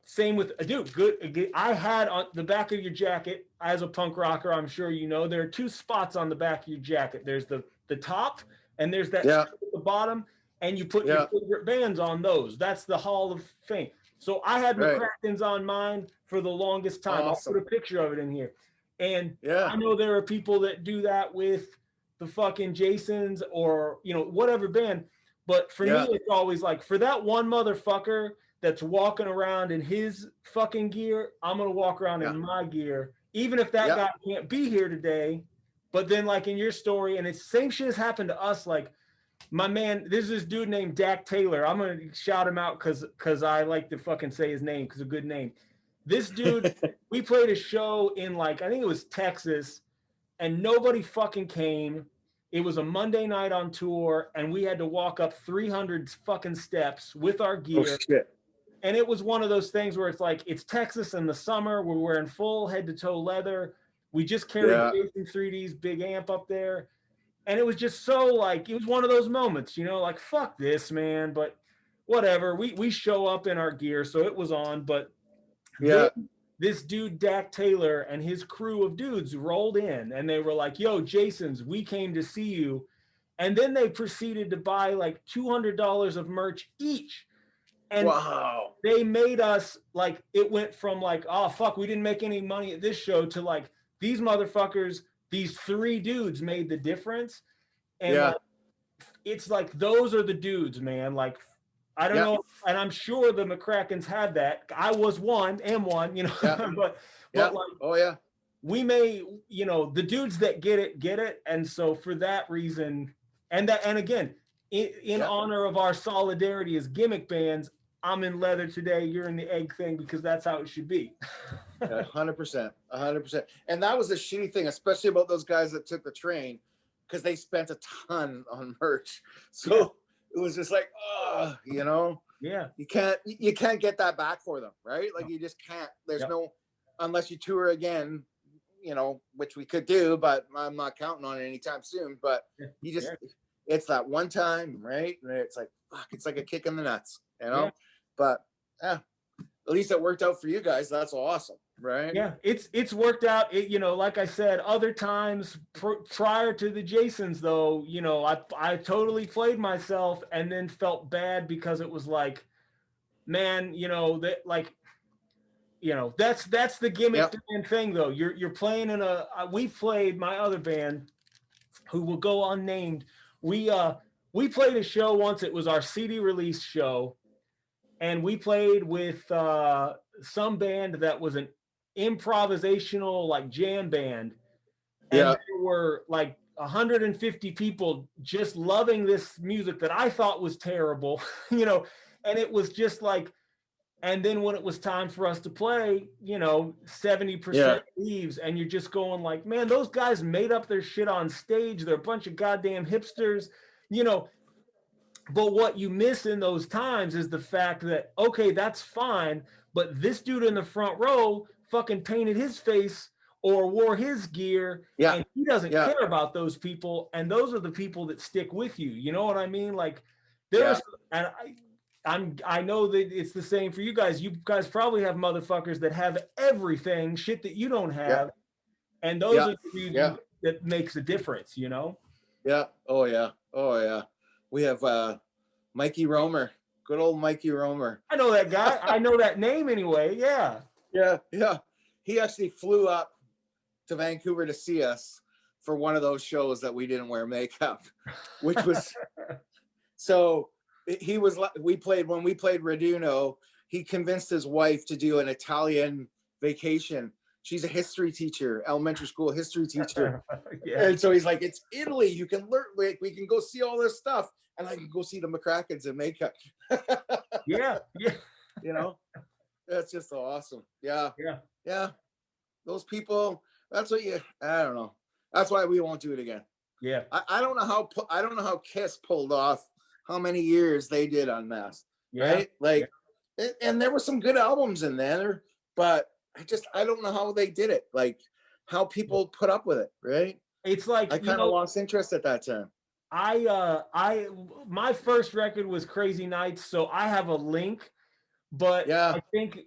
same with dude. Good. I had on the back of your jacket as a punk rocker. I'm sure there are 2 spots on the back of your jacket. There's the top, and there's that at the bottom, and you put your favorite bands on those. That's the Hall of Fame. So I had McCracken's on mine for the longest time. Awesome. I'll put a picture of it in here. And I know there are people that do that with the fucking Jasons or whatever band. But for me, it's always like, for that one motherfucker that's walking around in his fucking gear, I'm going to walk around in my gear, even if that guy can't be here today. But then like in your story, and it's same shit has happened to us. Like my man, there's this dude named Dak Taylor. I'm going to shout him out because I like to fucking say his name because it's a good name. This dude, we played a show in like, I think it was Texas, and nobody fucking came. It was a Monday night on tour, and we had to walk up 300 fucking steps with our gear. Oh, shit. And it was one of those things where it's like, it's Texas in the summer. We're wearing full head to toe leather. We just carried Jason 3D's big amp up there. And it was just so like, it was one of those moments, like, fuck this, man. But whatever. We show up in our gear, so it was on. But this dude, Dak Taylor, and his crew of dudes rolled in, and they were like, yo, Jason's, we came to see you. And then they proceeded to buy like $200 of merch each. And they made us like, it went from like, oh, fuck, we didn't make any money at this show to like, these motherfuckers, these 3 dudes made the difference. And like, it's like, those are the dudes, man. Like, I don't know. And I'm sure the McCrackens have that. I was am one, but like, we may, the dudes that get it. And so for that reason, and again, in honor of our solidarity as gimmick bands, I'm in leather today, you're in the egg thing, because that's how it should be. 100%. And that was the shitty thing, especially about those guys that took the train, because they spent a ton on merch. So it was just like, you can't get that back for them, right? Like you just can't. There's no, unless you tour again, you know, which we could do, but I'm not counting on it anytime soon. But you just, it's that one time, right? And it's like, fuck, it's like a kick in the nuts, you know? But at least it worked out for you guys. That's awesome, right? Yeah, it's worked out. You know, like I said, other times prior to the Jasons, though, you know, I totally played myself and then felt bad because it was like, man, you know, that like, you know, that's the gimmick thing though. You're playing in we played my other band, who will go unnamed. We played a show once. It was our CD release show, and we played with some band that was an improvisational like jam band, and there were like 150 people just loving this music that I thought was terrible, you know, and it was just like. And then when it was time for us to play, you know, 70% leaves, and you're just going like, man, those guys made up their shit on stage. They're a bunch of goddamn hipsters, you know. But what you miss in those times is the fact that, okay, that's fine, but this dude in the front row fucking painted his face or wore his gear, and he doesn't care about those people, and those are the people that stick with you. You know what I mean? Like, there's, and I know that it's the same for you guys. You guys probably have motherfuckers that have everything, shit that you don't have. And those are the people that makes a difference, you know? Yeah. Oh yeah. Oh yeah. We have Mikey Romer. Good old Mikey Romer. I know that guy. I know that name anyway. Yeah. Yeah. Yeah. He actually flew up to Vancouver to see us for one of those shows that we didn't wear makeup, which was so. He was, when we played Raduno, he convinced his wife to do an Italian vacation. She's a history teacher, elementary school history teacher. And so he's like, it's Italy. You can learn, like, we can go see all this stuff. And I can go see the McCrackens in makeup. Yeah. You know, that's just awesome. Yeah. Those people, that's what I don't know. That's why we won't do it again. Yeah. I don't know how Kiss pulled off how many years they did Unmasked, right? Like, and there were some good albums in there, but I don't know how they did it. Like, how people put up with it, right? It's like, I kind of lost interest at that time. My first record was Crazy Nights, so I have a link, but I think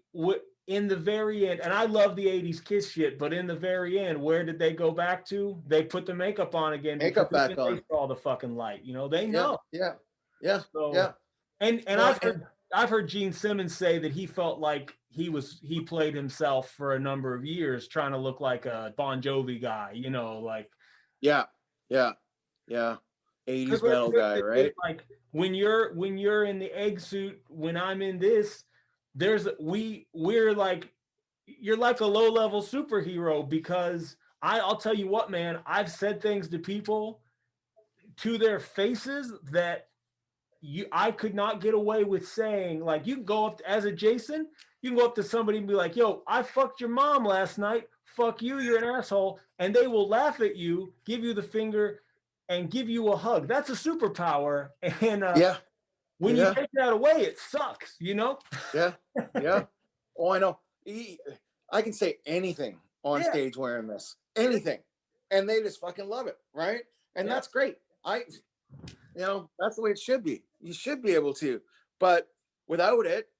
in the very end, and I love the 80s Kiss shit, but in the very end, where did they go back to? They put the makeup on again. Makeup back on. They saw the fucking light, you know, they know. Yeah. So, and I've heard Gene Simmons say that he felt like he played himself for a number of years trying to look like a Bon Jovi guy, you know, like 80s metal guy, right? Like when you're in the egg suit, when I'm in this, we're like, you're like a low-level superhero, because I'll tell you what, man, I've said things to people to their faces that I could not get away with saying. Like, you can go up as a Jason, you can go up to somebody and be like, yo, I fucked your mom last night. Fuck you, you're an asshole. And they will laugh at you, give you the finger, and give you a hug. That's a superpower. And when you take that away, it sucks, you know? Yeah. Oh, I know. I can say anything on stage wearing this. Anything. And they just fucking love it, right? And that's great. You know, that's the way it should be. You should be able to, but without it,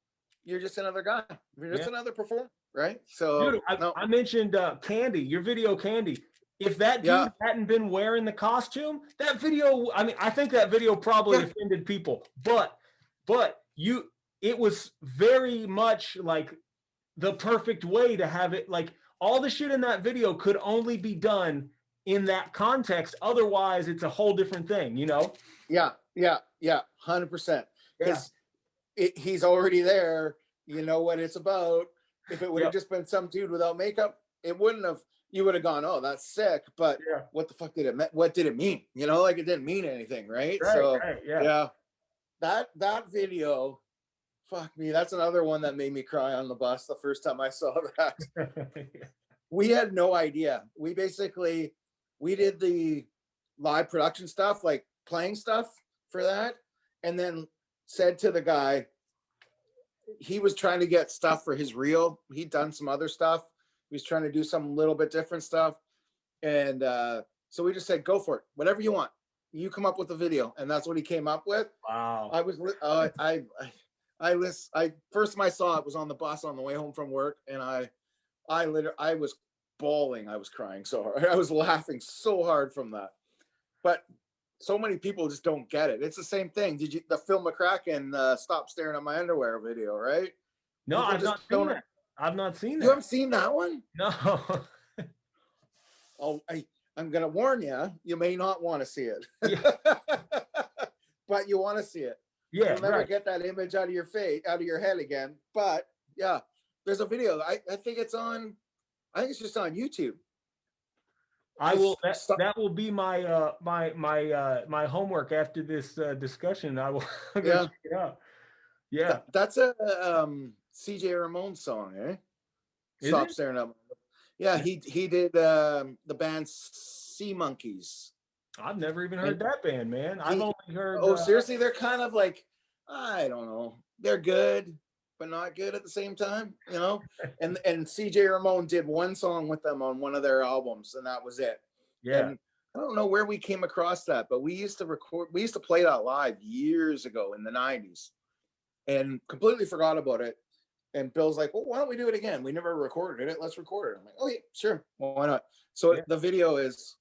you're just another guy. You're just another performer, right? So dude, I mentioned Candy, your video Candy. If that dude hadn't been wearing the costume, that video, I mean, I think that video probably offended people, but it was very much like the perfect way to have it. Like, all the shit in that video could only be done in that context. Otherwise, it's a whole different thing, you know? Yeah. 100%. Because he's already there. You know what it's about. If it would have just been some dude without makeup, it wouldn't have. You would have gone, oh, that's sick. But what the fuck did it mean? What did it mean? You know, like, it didn't mean anything, right? That video, fuck me. That's another one that made me cry on the bus the first time I saw that. We had no idea. We did the live production stuff, like playing stuff for that, and then said to the guy, he was trying to get stuff for his reel. He'd done some other stuff, He was trying to do some little bit different stuff. And so we just said, go for it. Whatever you want. You come up with a video. And that's what he came up with. Wow. I first time I saw it was on the bus on the way home from work. And I was bawling. I was crying so hard. I was laughing so hard from that. But so many people just don't get it. It's the same thing. The Phil McRackin Stop Staring at My Underwear video, right? No, I've not seen that. I've not seen that. You haven't seen that one? No. Oh, I'm gonna warn you. You may not want to see it, but you want to see it. Yeah, you'll never get that image out of your head again. But yeah, there's a video. I think it's on. I think it's just on YouTube. I will. That will be my my homework after this discussion. I will go check it out. Yeah, that's a CJ Ramon song, eh? Stop Staring at Me. Yeah, he did the band Sea Monkeys. I've never even heard that band, man. I've only heard. Oh, seriously, they're kind of like, I don't know. They're good, but not good at the same time, you know. and CJ Ramon did one song with them on one of their albums, and that was it. Yeah. And I don't know where we came across that, but we used to play that live years ago in the 90s, and completely forgot about it. And Bill's like, well, why don't we do it again? We never recorded it. Let's record it. I'm like, oh, yeah, sure. Well, why not? So the video it's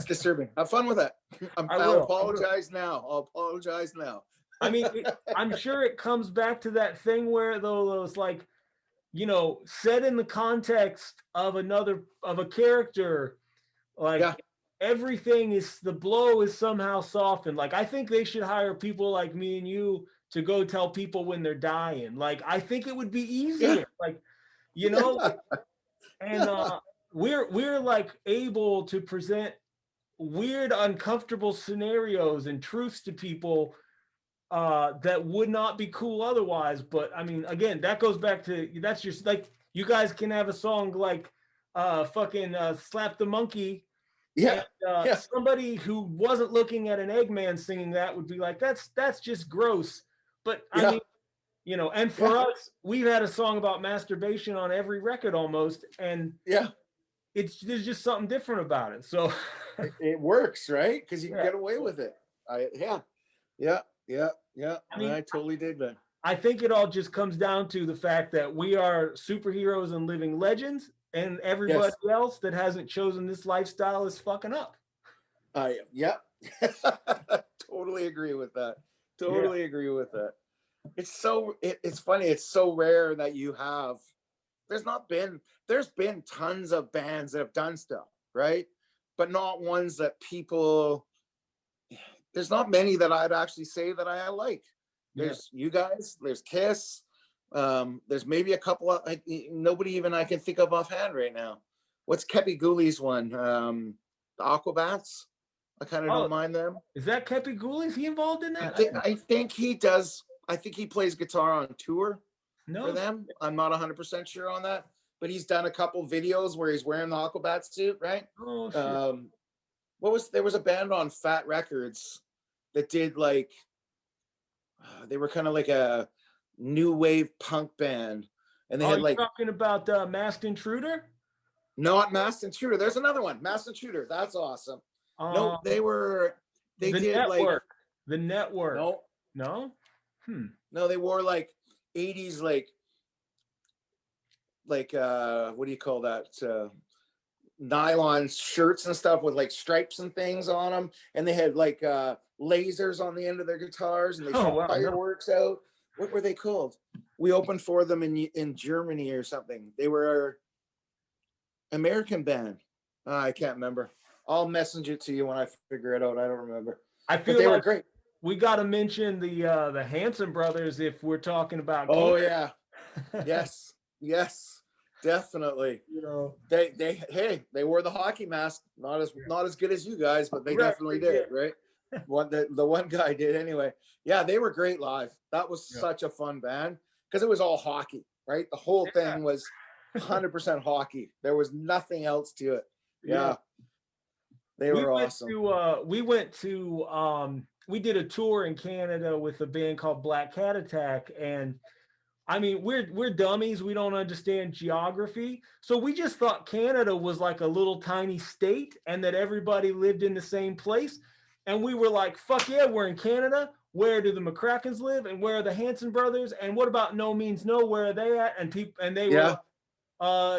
disturbing. Have fun with that. I'll apologize now. I mean, I'm sure it comes back to that thing where those like, you know, set in the context of a character, like everything is, the blow is somehow softened. Like, I think they should hire people like me and you to go tell people when they're dying. Like, I think it would be easier. Like, you know, and we're like able to present weird, uncomfortable scenarios and truths to people that would not be cool otherwise. But I mean, again, that goes back to, that's just like, you guys can have a song like fucking Slap the Monkey. Yeah. And, somebody who wasn't looking at an Eggman singing that would be like, that's just gross. But I mean, you know, and for us, we've had a song about masturbation on every record almost, and there's just something different about it. So it works, right? Because you can get away with it. I mean, I totally did that. I think it all just comes down to the fact that we are superheroes and living legends, and everybody else that hasn't chosen this lifestyle is fucking up. Totally agree with that. Totally agree with that. It's funny. It's so rare that you have. There's been tons of bands that have done stuff, right? But not ones that people. There's not many that I'd actually say that I like. There's you guys. There's Kiss. There's maybe a couple of nobody even I can think of offhand right now. What's Kepi Ghouli's one? The Aquabats. I kind of don't mind them. Is that Kepi Ghoulie? Is he involved in that? I think he does. I think he plays guitar on tour for them. I'm not 100% sure on that, but he's done a couple videos where he's wearing the Aquabat suit, right? Oh, shit. There was a band on Fat Records that did like, they were kind of like a new wave punk band, and they had like talking about Masked Intruder. Not Masked Intruder. There's another one, Masked Intruder. That's awesome. No, they did network. Like the network. No. No, they wore like 80s like what do you call that? Nylon shirts and stuff with like stripes and things on them, and they had like lasers on the end of their guitars, and they shot fireworks out. What were they called? We opened for them in Germany or something. They were an American band. I can't remember. I'll message it to you when I figure it out. I don't remember. I feel they like were great. We got to mention the Hanson Brothers if we're talking about. Oh yeah, yes, definitely. You know, they wore the hockey mask. Not as good as you guys, but they definitely did. Right. The one guy did anyway. Yeah, they were great live. That was such a fun band because it was all hockey, right? The whole thing was 100% hockey. There was nothing else to it. Yeah. They were awesome. We did a tour in Canada with a band called Black Cat Attack, and I mean, we're dummies. We don't understand geography. So we just thought Canada was like a little tiny state and that everybody lived in the same place. And we were like, fuck yeah, we're in Canada. Where do the McCrackens live? And where are the Hanson Brothers? And what about No Means No? Where are they at? And they were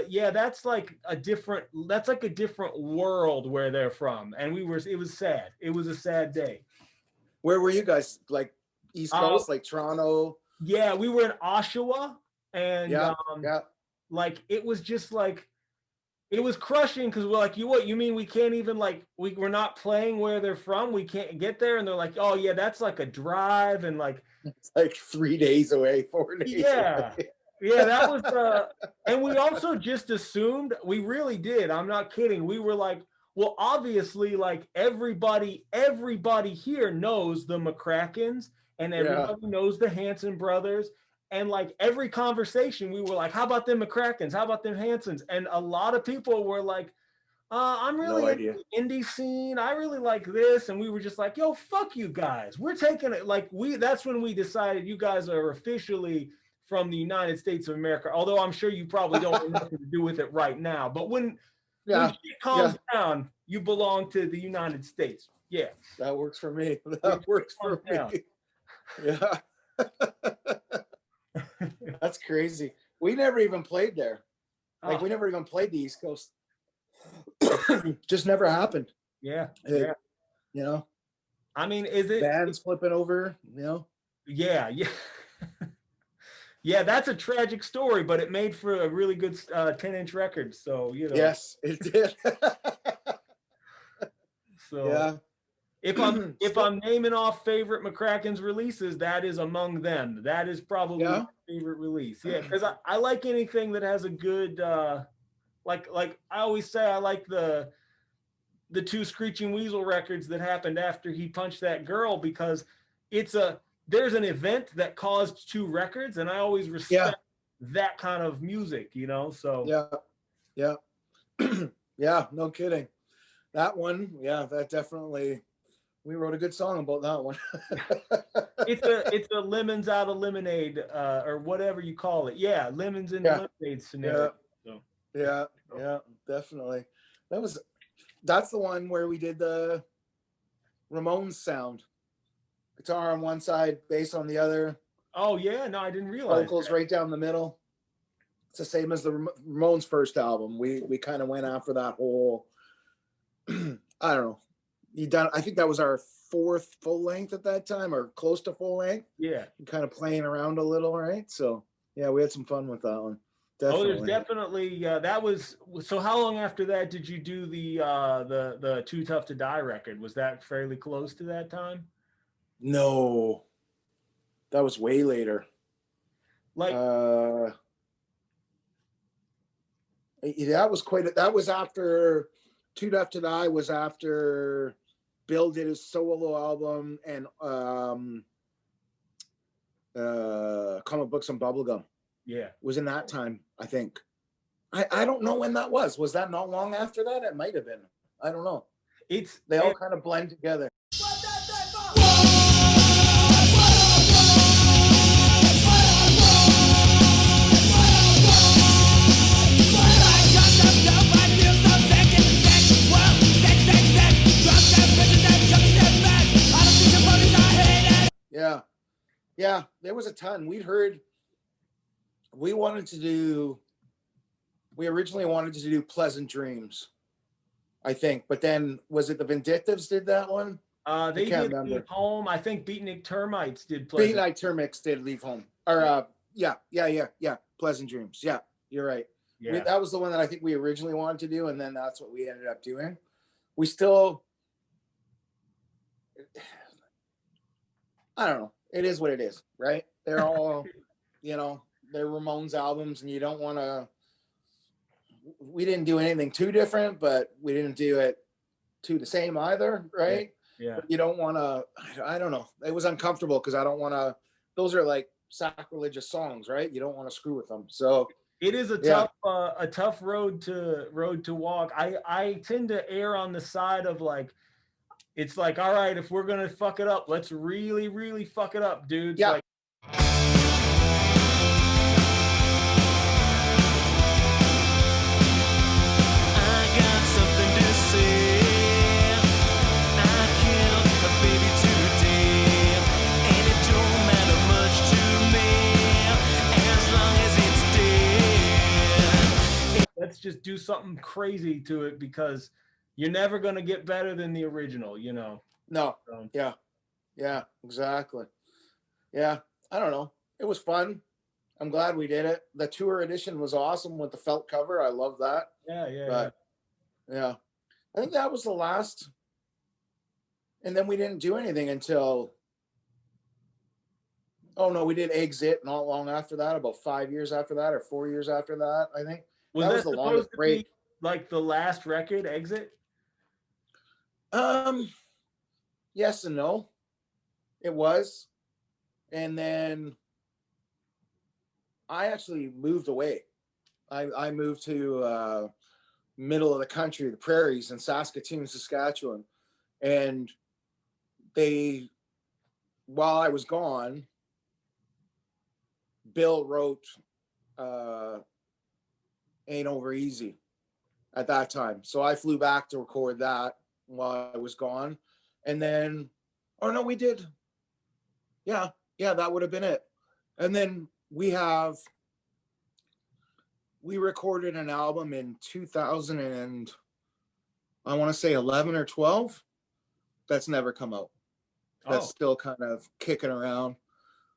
yeah, that's like a different world where they're from. And it was sad. It was a sad day. Where were you guys? Like East Coast, like Toronto? Yeah, we were in Oshawa, and like it was just like it was crushing because we're like, you mean we can't even like we're not playing where they're from? We can't get there, and they're like, oh yeah, that's like a drive, and like it's like 3 days away, 4 days. Yeah, away. Yeah, that was and we also just assumed, we really did. I'm not kidding. We were like, well, obviously, like everybody here knows the McCrackens. And everybody knows the Hanson Brothers. And like every conversation, we were like, how about them McCrackens? How about them Hansons? And a lot of people were like, I'm really into the indie scene. I really like this. And we were just like, yo, fuck you guys. We're taking it. Like that's when we decided you guys are officially from the United States of America. Although I'm sure you probably don't have nothing to do with it right now. But when shit calms down, you belong to the United States. Yeah. That works for me. That works for me. Yeah. That's crazy. We never even played there. Like we never even played the East Coast. Just never happened. Yeah. You know. I mean, is it bands flipping over, you know? Yeah. Yeah, that's a tragic story, but it made for a really good 10-inch record. So, you know. Yes, it did. So yeah. If I'm naming off favorite McCracken's releases, that is among them. That is probably my favorite release. Yeah, because I like anything that has a good like I always say, I like the 2 Screeching Weasel records that happened after he punched that girl, because there's an event that caused 2 records, and I always respect that kind of music, you know. So yeah, no kidding. That one, that definitely. We wrote a good song about that one. It's a lemons out of lemonade, or whatever you call it. Yeah, lemons in the lemonade scenario. Yeah, definitely. That's the one where we did the Ramones sound. Guitar on one side, bass on the other. Oh yeah, no, I didn't realize. Vocals right down the middle. It's the same as the Ramones' first album. We kind of went after that whole. I don't know. I think that was our 4th full length at that time, or close to full length. Yeah. Kind of playing around a little, right? So yeah, we had some fun with that one. Definitely. Oh, there's definitely that was. So how long after that did you do the Too Tough to Die record? Was that fairly close to that time? No, that was way later. Like that was after Too Tough to Die was after Bill did his solo album and Comic Books and Bubblegum. Yeah. It was in that time, I think. I don't know when that was. Was that not long after that? It might have been. I don't know. They all kind of blend together. Yeah, there was a ton. We originally wanted to do Pleasant Dreams, I think, but then was it the Vindictives did that one? They did Leave Home. I think Beatnik Termites did Pleasant. Beatnik Termites did Leave Home. Or yeah. Pleasant Dreams. Yeah, you're right. Yeah. That was the one that I think we originally wanted to do, and then that's what we ended up doing. We still, I don't know. It is what it is, right? They're all, they're Ramones albums, and you don't want to. We didn't do anything too different, but we didn't do it too the same either, right? Yeah. But you don't want to. I don't know. It was uncomfortable because I don't want to. Those are like sacrilegious songs, right? You don't want to screw with them. So it is a tough road to walk. I tend to err on the side of like. It's like, all right, if we're gonna fuck it up, let's really, really fuck it up, dudes. Yeah. Like, just do something crazy to it, because you're never going to get better than the original, you know. No. So, Yeah, exactly. Yeah, I don't know. It was fun. I'm glad we did it. The tour edition was awesome with the felt cover. I love that. yeah. But yeah, I think that was the last. And then we didn't do anything until, oh no, we did Exit not long after that, about 5 years after that, or 4 years after that, I think. Was That that was the supposed longest to break. be like the last record, Exit? Yes and no. It was. And then I actually moved away. I moved to middle of the country, the prairies in Saskatoon, Saskatchewan. And they, while I was gone, Bill wrote Ain't Over Easy at that time. So I flew back to record that while I was gone. And then, oh no, we did. Yeah, that would have been it. And then we recorded an album in 2000 and I want to say 11 or 12. That's never come out. That's still kind of kicking around.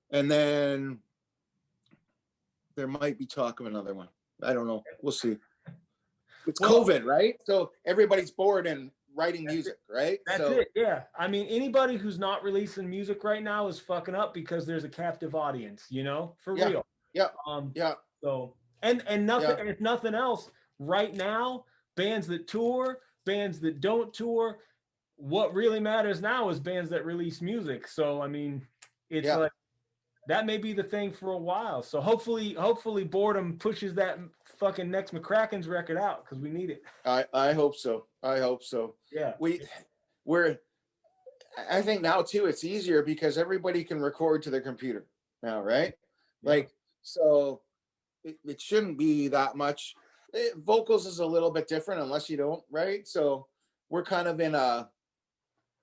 And then there might be talk of another one. I don't know. We'll see. It's COVID, right? So everybody's bored and writing music, right? That's it. Yeah. I mean, anybody who's not releasing music right now is fucking up, because there's a captive audience, you know, for real. Yeah. So, and nothing, and if nothing else, right now, bands that tour, bands that don't tour, what really matters now is bands that release music. So, I mean, it's like, that may be the thing for a while. So hopefully boredom pushes that fucking next Mccracken's record out, because we need it. I hope so. Yeah. I think now too, it's easier because everybody can record to their computer now, right? Yeah. Like, so it shouldn't be that much. Vocals is a little bit different unless you don't, right? So we're kind of in a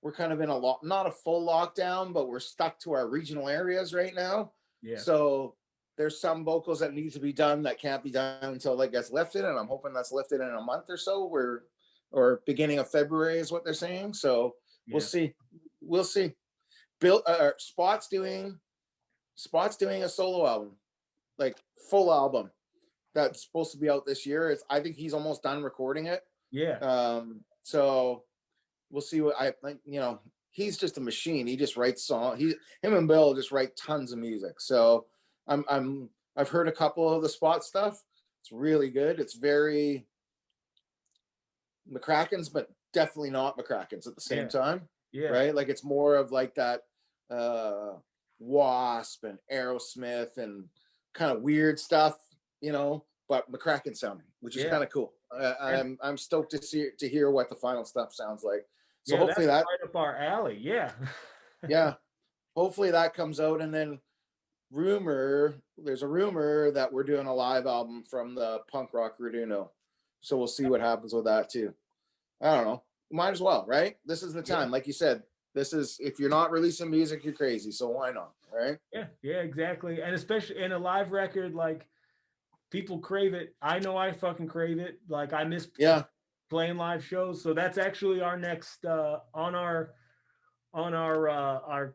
not a full lockdown, but we're stuck to our regional areas right now. Yeah. So there's some vocals that need to be done that can't be done until that gets lifted, and I'm hoping that's lifted in a month or so. Or beginning of February is what they're saying. So we'll see. Bill Spot's doing a solo album, like full album, that's supposed to be out this year. I think he's almost done recording it. Yeah. So we'll see what he's just a machine. He just writes songs. Him and Bill just write tons of music. So I've heard a couple of the Spot stuff. It's really good. It's very Mccracken's, but definitely not Mccracken's at the same time. Yeah. Right. Like it's more of like that Wasp and Aerosmith and kind of weird stuff, but McCracken sounding, which is kind of cool. I'm stoked to hear what the final stuff sounds like. So hopefully that's right up our alley. Yeah. Yeah. Hopefully that comes out. And then there's a rumor that we're doing a live album from the punk rock Reduno. So we'll see what happens with that too. I don't know. Might as well, right? This is the time. Like you said, if you're not releasing music, you're crazy. So why not? Right? Yeah, exactly. And especially in a live record, like, people crave it. I know I fucking crave it. Like, I miss playing live shows. So that's actually our next on our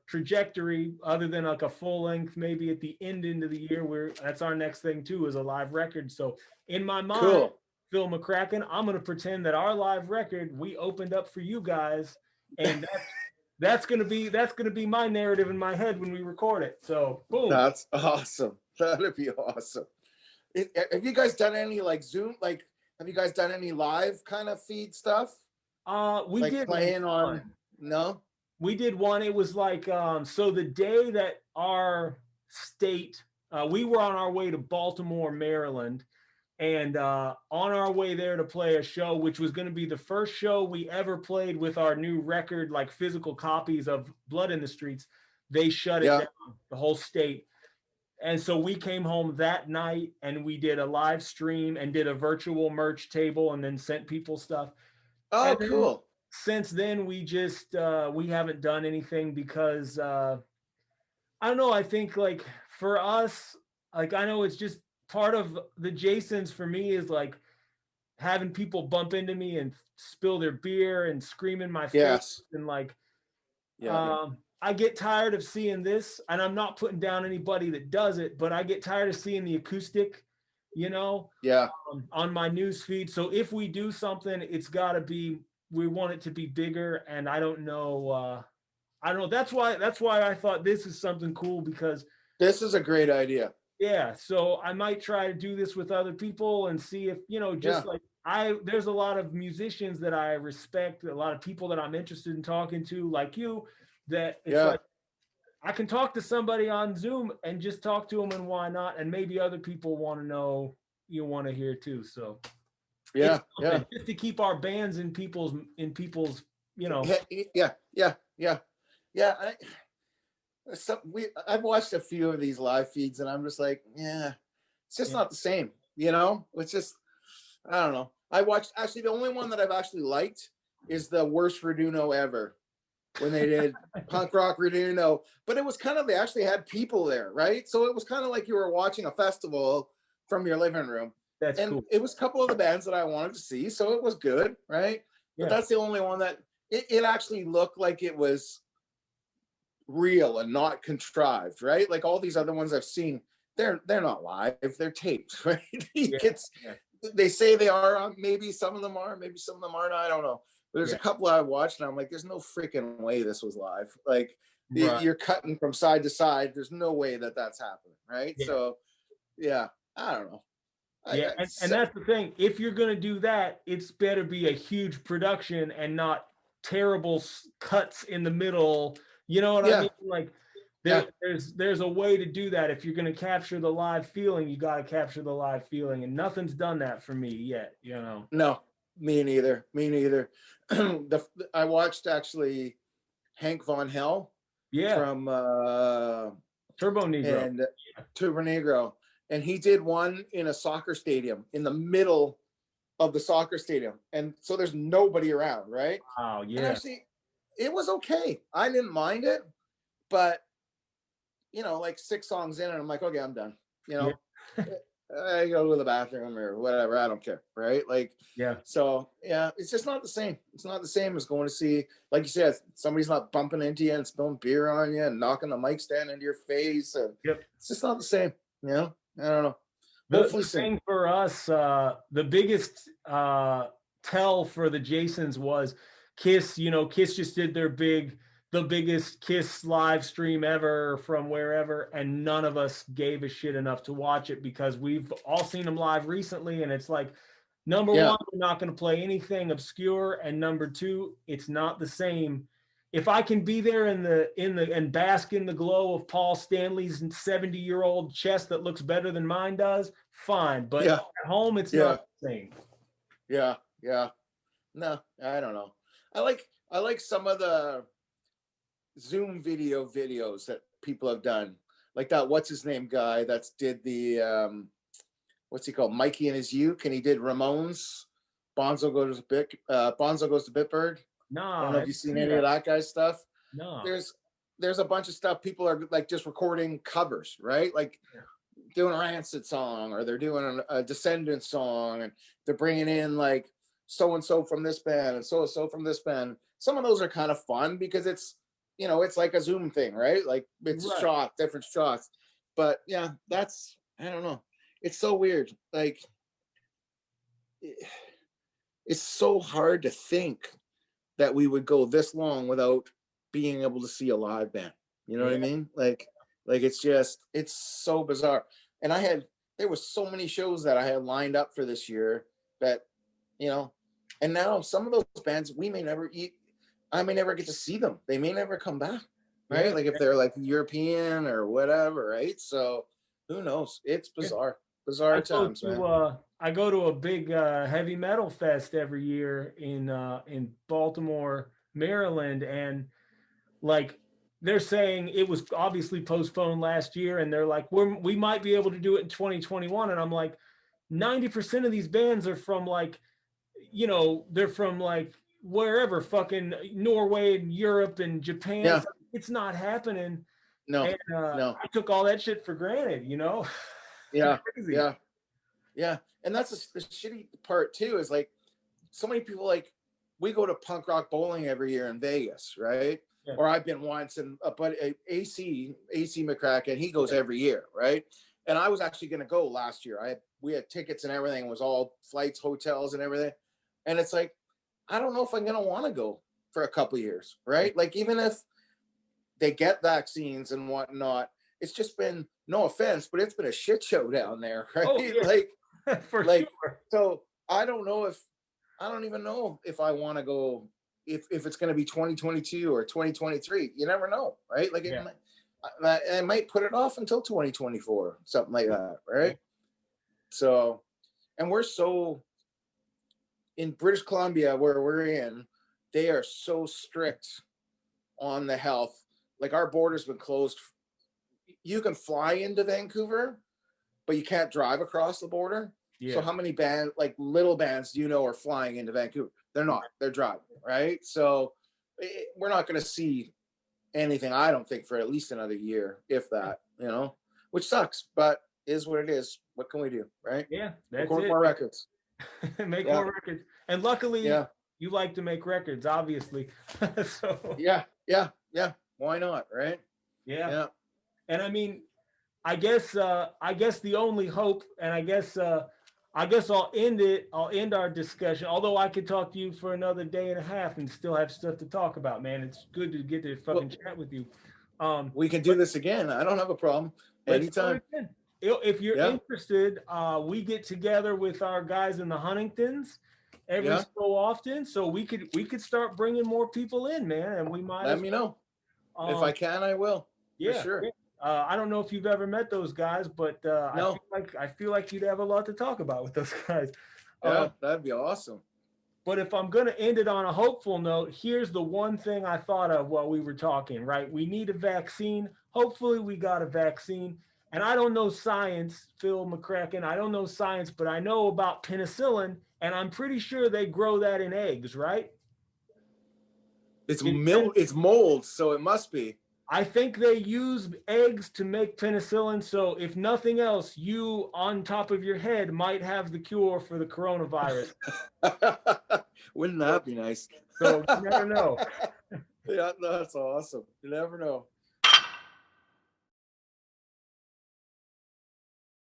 trajectory, other than like a full length maybe at the end of the year, that's our next thing too, is a live record. So in my mind, Phil McRackin, I'm gonna pretend that our live record we opened up for you guys, and that's gonna be my narrative in my head when we record it. So boom. That's awesome. That'd be awesome. Have you guys done any like Zoom? Like, have you guys done any live kind of feed stuff? We like did playing on. No, we did one. It was like so the day that our state, we were on our way to Baltimore, Maryland, and on our way there to play a show, which was going to be the first show we ever played with our new record, like physical copies of Blood in the Streets. They shut it down, the whole state. And so we came home that night and we did a live stream and did a virtual merch table and then sent people stuff. Oh, cool. Since then, we just, we haven't done anything because, I don't know. I think like for us, like, I know it's just part of the Jasons for me is like, having people bump into me and spill their beer and scream in my face Yes. and like, Yeah. I get tired of seeing this, and I'm not putting down anybody that does it, but I get tired of seeing the acoustic, Yeah. on my news feed. So if we do something, it's got to be, we want it to be bigger. And I don't know. That's why I thought this is something cool, because This is a great idea. yeah. So I might try to do this with other people and see if, just like there's a lot of musicians that I respect, a lot of people that I'm interested in talking to, like you, that it's like, I can talk to somebody on Zoom and just talk to them, and why not? And maybe other people want to know, you want to hear too. So Yeah. just to keep our bands in people's, Yeah. I've watched a few of these live feeds, and I'm just like, it's just not the same. It's just, I don't know. I watched, actually, the only one that I've actually liked is the worst Reduno ever, when they did punk rock Reduno. But it was kind of, they actually had people there, right? So it was kind of like you were watching a festival from your living room. That's and cool. It was a couple of the bands that I wanted to see, so it was good, right? But that's the only one that it actually looked like it was real and not contrived, right? Like all these other ones I've seen, they're not live, they're taped, right? They say they are, maybe some of them are, maybe some of them aren't, I don't know. But there's a couple I watched, and I'm like, there's no freaking way this was live. Like, you're cutting from side to side, there's no way that that's happening, right? So I don't know. And that's the thing. If you're going to do that, it's better be a huge production and not terrible cuts in the middle. You know what I mean? Like, there's a way to do that. If you're going to capture the live feeling, you got to capture the live feeling, and nothing's done that for me yet. No, me neither. I watched actually Hank Von Hell from Turbo Negro and Turbo Negro. And he did one in a soccer stadium, in the middle of the soccer stadium. And so there's nobody around, right? Wow, yeah. And actually, it was okay. I didn't mind it. But, like 6 songs in, and I'm like, okay, I'm done. I go to the bathroom or whatever. I don't care, right? Like, So, it's just not the same. It's not the same as going to see, like you said, somebody's not bumping into you and spilling beer on you and knocking the mic stand into your face. And It's just not the same, I don't know. The thing for us, the biggest tell for the Jasons was Kiss. Kiss just did the biggest Kiss live stream ever from wherever, and none of us gave a shit enough to watch it, because we've all seen them live recently, and it's like, number one, we're not going to play anything obscure, and number two, it's not the same. If I can be there and bask in the glow of Paul Stanley's 70-year-old chest that looks better than mine does, fine. But at home, it's not the same. Yeah. No, I don't know. I like some of the Zoom videos that people have done, like that what's his name guy that's did the what's he called, Mikey and his Uke, and he did Ramones, Bonzo Goes to Bitburg. No, I don't know if you've seen any of that guy's stuff. No, there's a bunch of stuff people are like just recording covers, right? Like doing a Rancid song, or they're doing a Descendant song, and they're bringing in like so and so from this band and so from this band. Some of those are kind of fun because it's it's like a Zoom thing, right? Like it's different shots. But that's, I don't know. It's so weird. Like it's so hard to think that we would go this long without being able to see a live band. You know what I mean? Like it's so bizarre. And there was so many shows that I had lined up for this year that, and now some of those bands I may never get to see them. They may never come back, right? Like if they're like European or whatever, right? So who knows? It's bizarre. Bizarre times, man. I go to a big heavy metal fest every year in Baltimore, Maryland, and like they're saying it was obviously postponed last year, and they're like, we might be able to do it in 2021, and I'm like, 90% of these bands are from like, they're from like wherever, fucking Norway and Europe and Japan. Yeah. So it's not happening. No, and, no. I took all that shit for granted, Yeah. Crazy. Yeah. Yeah. And that's the shitty part too, is like so many people, like, we go to punk rock bowling every year in Vegas, right? Yeah. Or I've been once, and but AC McCracken, he goes every year, right? And I was actually going to go last year. We had tickets and everything. It was all flights, hotels, and everything. And it's like, I don't know if I'm going to want to go for a couple years, right? Like, even if they get vaccines and whatnot, it's just been, no offense, but it's been a shit show down there, right? Oh, yeah. Like, For like, sure. so I don't even know if I want to go, if it's going to be 2022 or 2023. You never know, right? Like, Yeah. I might put it off until 2024, something like that, right? So, and we're so, in British Columbia, where we're in, they are so strict on the health. Like, our border's been closed. You can fly into Vancouver, but you can't drive across the border. Yeah. So how many little bands do you know are flying into Vancouver? They're not. They're driving, right? So we're not going to see anything, I don't think, for at least another year, if that, which sucks, but is what it is. What can we do, right? Yeah, that's Record it. more records. Make more records. And luckily, Yeah. you like to make records, obviously. So Yeah. Why not, right? yeah. And I mean, I guess the only hope, and I guess I'll end our discussion. Although I could talk to you for another day and a half and still have stuff to talk about, man. It's good to get to fucking chat with you. We can do this again. I don't have a problem. Anytime. If you're interested, we get together with our guys in the Huntingtons every so often, so we could start bringing more people in, man. And we might let me know. If I can, I will. Yeah, for sure. I don't know if you've ever met those guys, but no. I feel like you'd have a lot to talk about with those guys. Yeah, that'd be awesome. But if I'm going to end it on a hopeful note, here's the one thing I thought of while we were talking, right? We need a vaccine. Hopefully we got a vaccine. And I don't know science, Phil McCracken. I don't know science, but I know about penicillin, and I'm pretty sure they grow that in eggs, right? It's mold, so it must be. I think they use eggs to make penicillin. So if nothing else, you on top of your head might have the cure for the coronavirus. Wouldn't that be nice? So you never know. Yeah, that's awesome. You never know.